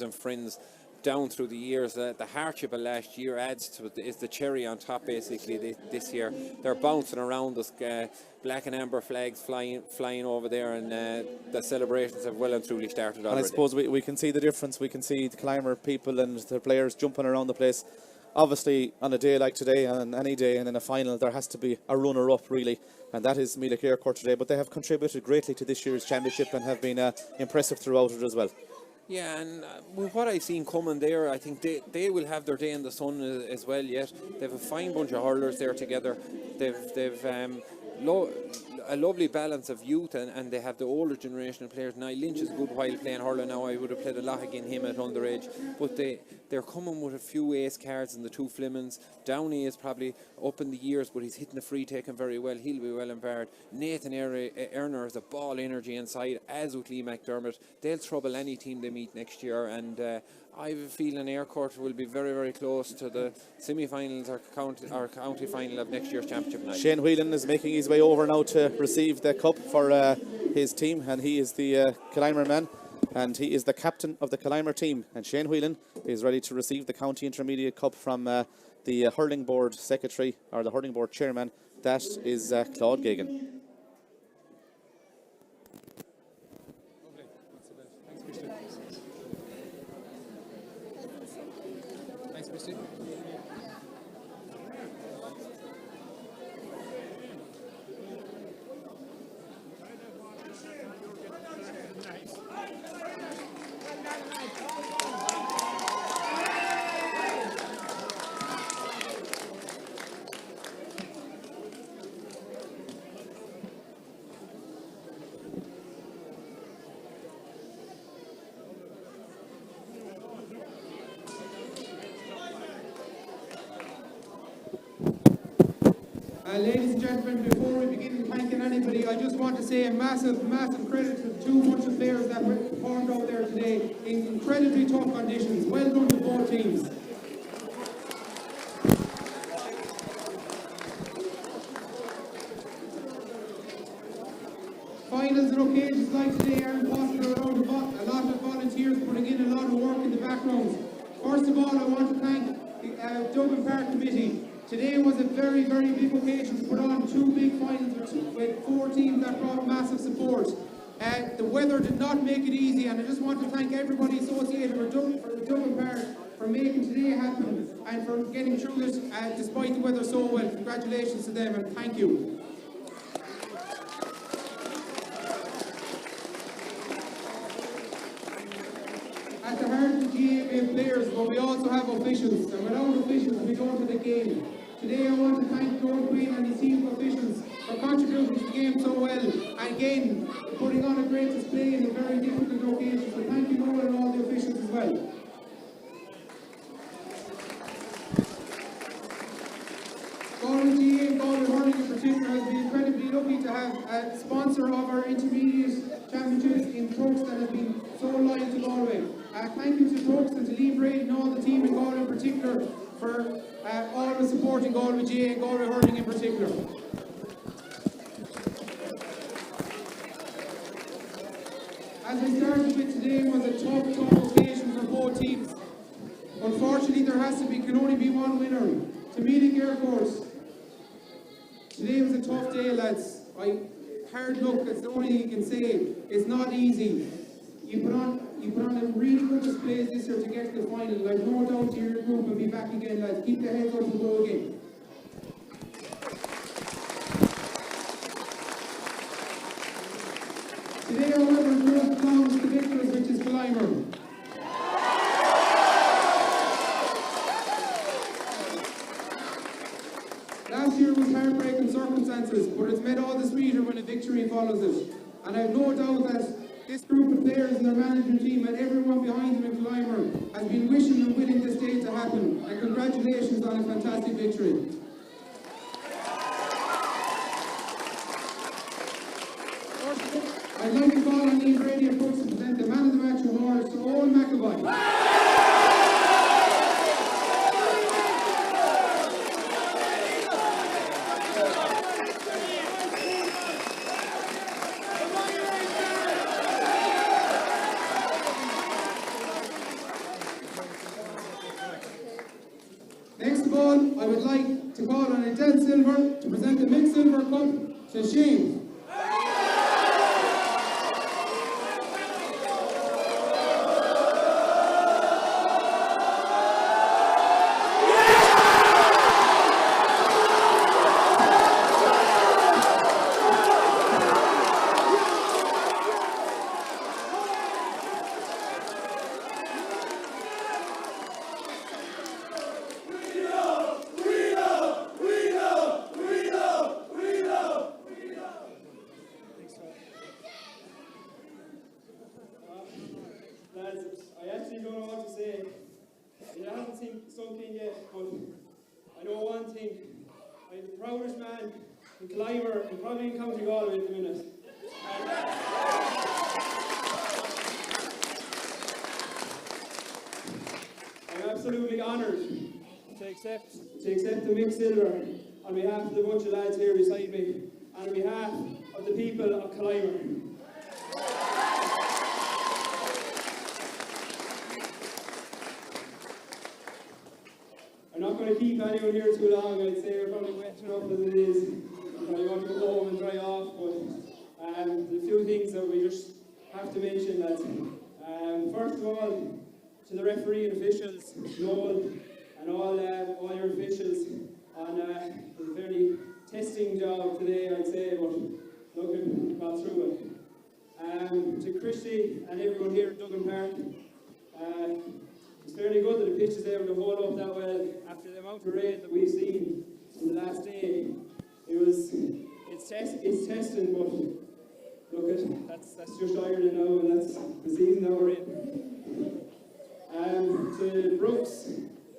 and friends down through the years. The hardship of last year adds to it, is the cherry on top basically this year. They're bouncing around us, black and amber flags flying over there, and the celebrations have well and truly started already. And I suppose we can see the difference. We can see the Killimor people and their players jumping around the place. Obviously, on a day like today, and any day, and in a final, there has to be a runner-up, really, and that is Meelick Eyrecourt today. But they have contributed greatly to this year's championship and have been impressive throughout it as well. Yeah, and with what I've seen coming there, I think they will have their day in the sun as well yet. They have a fine bunch of hurlers there together. They've a lovely balance of youth, and they have the older generation of players. Now Lynch is a good while playing hurling now. I would have played a lot against him at underage, but they're coming with a few ace cards in the two Flemons. Downey is probably up in the years, but he's hitting the free taking very well. He'll be well embarrassed. Nathan Erner has a ball energy inside, as with Lee McDermott. They'll trouble any team they meet next year, and I have a feeling Eyrecourt will be very, very close to the semi-finals or county final of next year's championship night. Shane Whelan is making his way over now to receive the cup for his team, and he is the Killimor man, and he is the captain of the Killimor team. And Shane Whelan is ready to receive the county intermediate cup from the hurling board secretary, or the hurling board chairman. That is Claude Gagan. Ladies and gentlemen, before we begin thanking anybody, I just want to say a massive, massive credit to the 2 bunch of players that performed out there today in incredibly tough conditions. Well done to both teams. Finals and occasions like today are impossible without a lot of volunteers putting in a lot of work in the backgrounds. First of all, I want to thank the Dublin Park Committee. Today was a very, very big occasion to put on 2 big finals with 4 teams that brought massive support. The weather did not make it easy, and I just want to thank everybody associated with Dublin Park for making today happen and for getting through this despite the weather so well. Congratulations to them, and thank you. At the heart of the GAA we have players, but we also have officials, and without officials we don't have the game. Today I want to thank George Queen and his team of officials for contributing to the game so well, and again putting on a great display in a very difficult occasion. So thank you Noel and all the officials as well. Galway GAA and Galway Hurling in particular has been incredibly lucky to have a sponsor of our intermediate championships in Trucks that has been so loyal to Galway. Thank you to Trucks and to Lee Braid and all the team in Galway in particular for always supporting Galway GAA and Galway Hurling in particular. As we started with, today was a tough occasion for both teams. Unfortunately, can only be one winner. To Meelick Eyrecourt. Today was a tough day, lads. Hard luck, that's the only thing you can say. It's not easy. You put on a really good display this year to get to the final. I've no doubt to your group and be back again, lads. Keep the heads up and go again. Today, however, the group belongs to the victors, which is Killimor. Last year was heartbreaking circumstances, but it's made all the sweeter when a victory follows it. And I have no doubt that this group of players and their management team and everyone behind them in Killimor has been wishing and willing this day to happen. And congratulations on a fantastic victory. I'd like to call on Ian Brady and Brooks to present the man of the match awards to Owen McAvoy. Next of all, I would like to call on Adele Silver to present the Mixed Silver Cup to Shane. sunk in yet, but I know one thing. I'm the proudest man in Killimor and probably in County Galway at the minute. I'm absolutely honoured to accept the mixed silver on behalf of the bunch of lads here beside me and on behalf of the people of Killimor. I'm not going to keep anyone here too long. I'd say we're probably wet enough as it is. I probably want to go home and dry off, but there's a few things that we just have to mention, lads. First of all, to the referee and officials, Noel, and all your officials on a very testing job today, I'd say, but look, we got through it. To Christy and everyone here at Duggan Park, it's fairly good that the pitch is able to hold up that well after the amount of rain that we've seen in the last day. It's testing, but look, that's just Ireland now, and that's the season that we're in. To Brooks,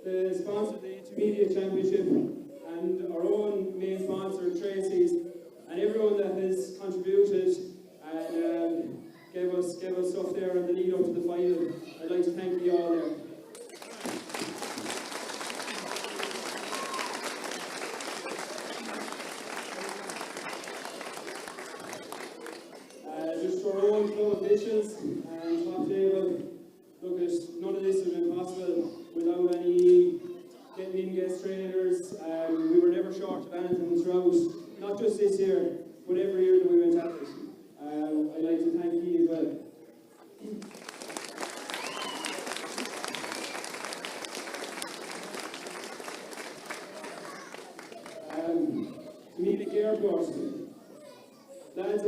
the sponsor of the Intermediate Championship, and our own main sponsor, Tracy's, and everyone that has contributed and gave us stuff there in the lead up to the final. I'd like to thank you all there. Just to our own club officials and top table, look, none of this would have been possible without any getting in guest trainers. We were never short of anything throughout, not just this year, but every year that we went at it. I'd like to thank you as well. To Meelick Eyrecourt, lads,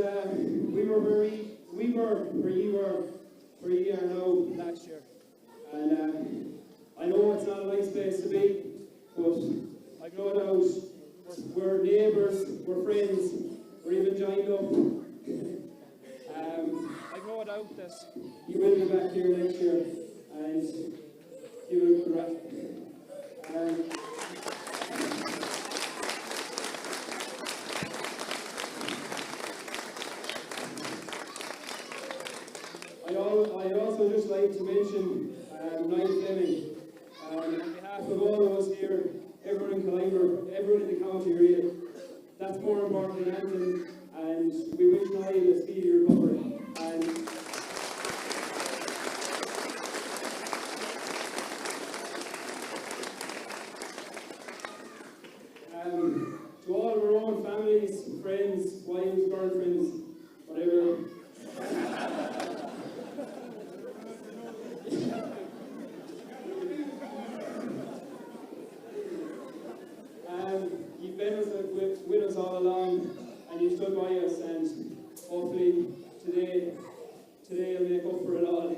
we were where you are now last year, and I know it's not a nice place to be, but I've no doubt we're neighbours, we're friends, we're even joined up. I've no doubt that you will be back here next year, and you will be right. I'd also just like to mention Niall Fleming. On behalf of all of us here, everyone in Killimor, everyone in the county really, that's more important than anything, and we wish Niall a speedy recovery. To all of our own families, friends, wives, girlfriends, whatever. You've been with us all along, and you've stood by us, and hopefully today will make up for it all.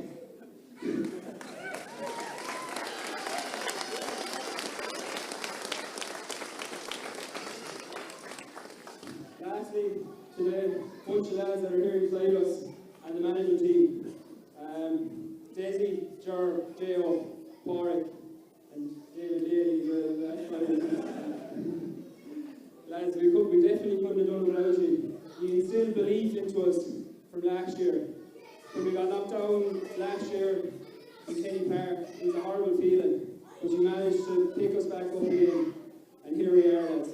Lastly, to the bunch of lads that are here beside us and the management team, Desi, Ger, J.O., Porrick, and David Daly. Lads, we definitely couldn't have done it without you. You instilled belief into us from last year. When we got knocked down last year in Kenny Park, it was a horrible feeling, but you managed to pick us back up again, and here we are, lads.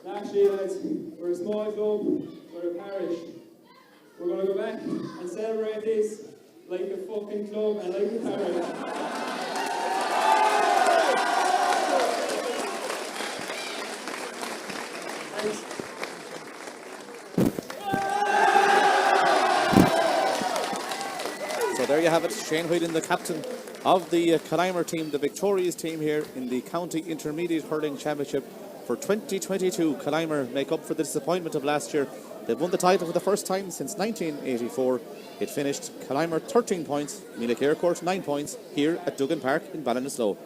Last year, lads, we're a small club, we're a parish. We're going to go back and celebrate this like a fucking club and like a parish. So there you have it, Shane Whelan, the captain of the Killimor team, the victorious team here in the County Intermediate Hurling Championship for 2022. Killimor make up for the disappointment of last year. They've won the title for the first time since 1984. It finished Killimor 13 points, Meelick Eyrecourt 9 points here at Duggan Park in Ballinasloe.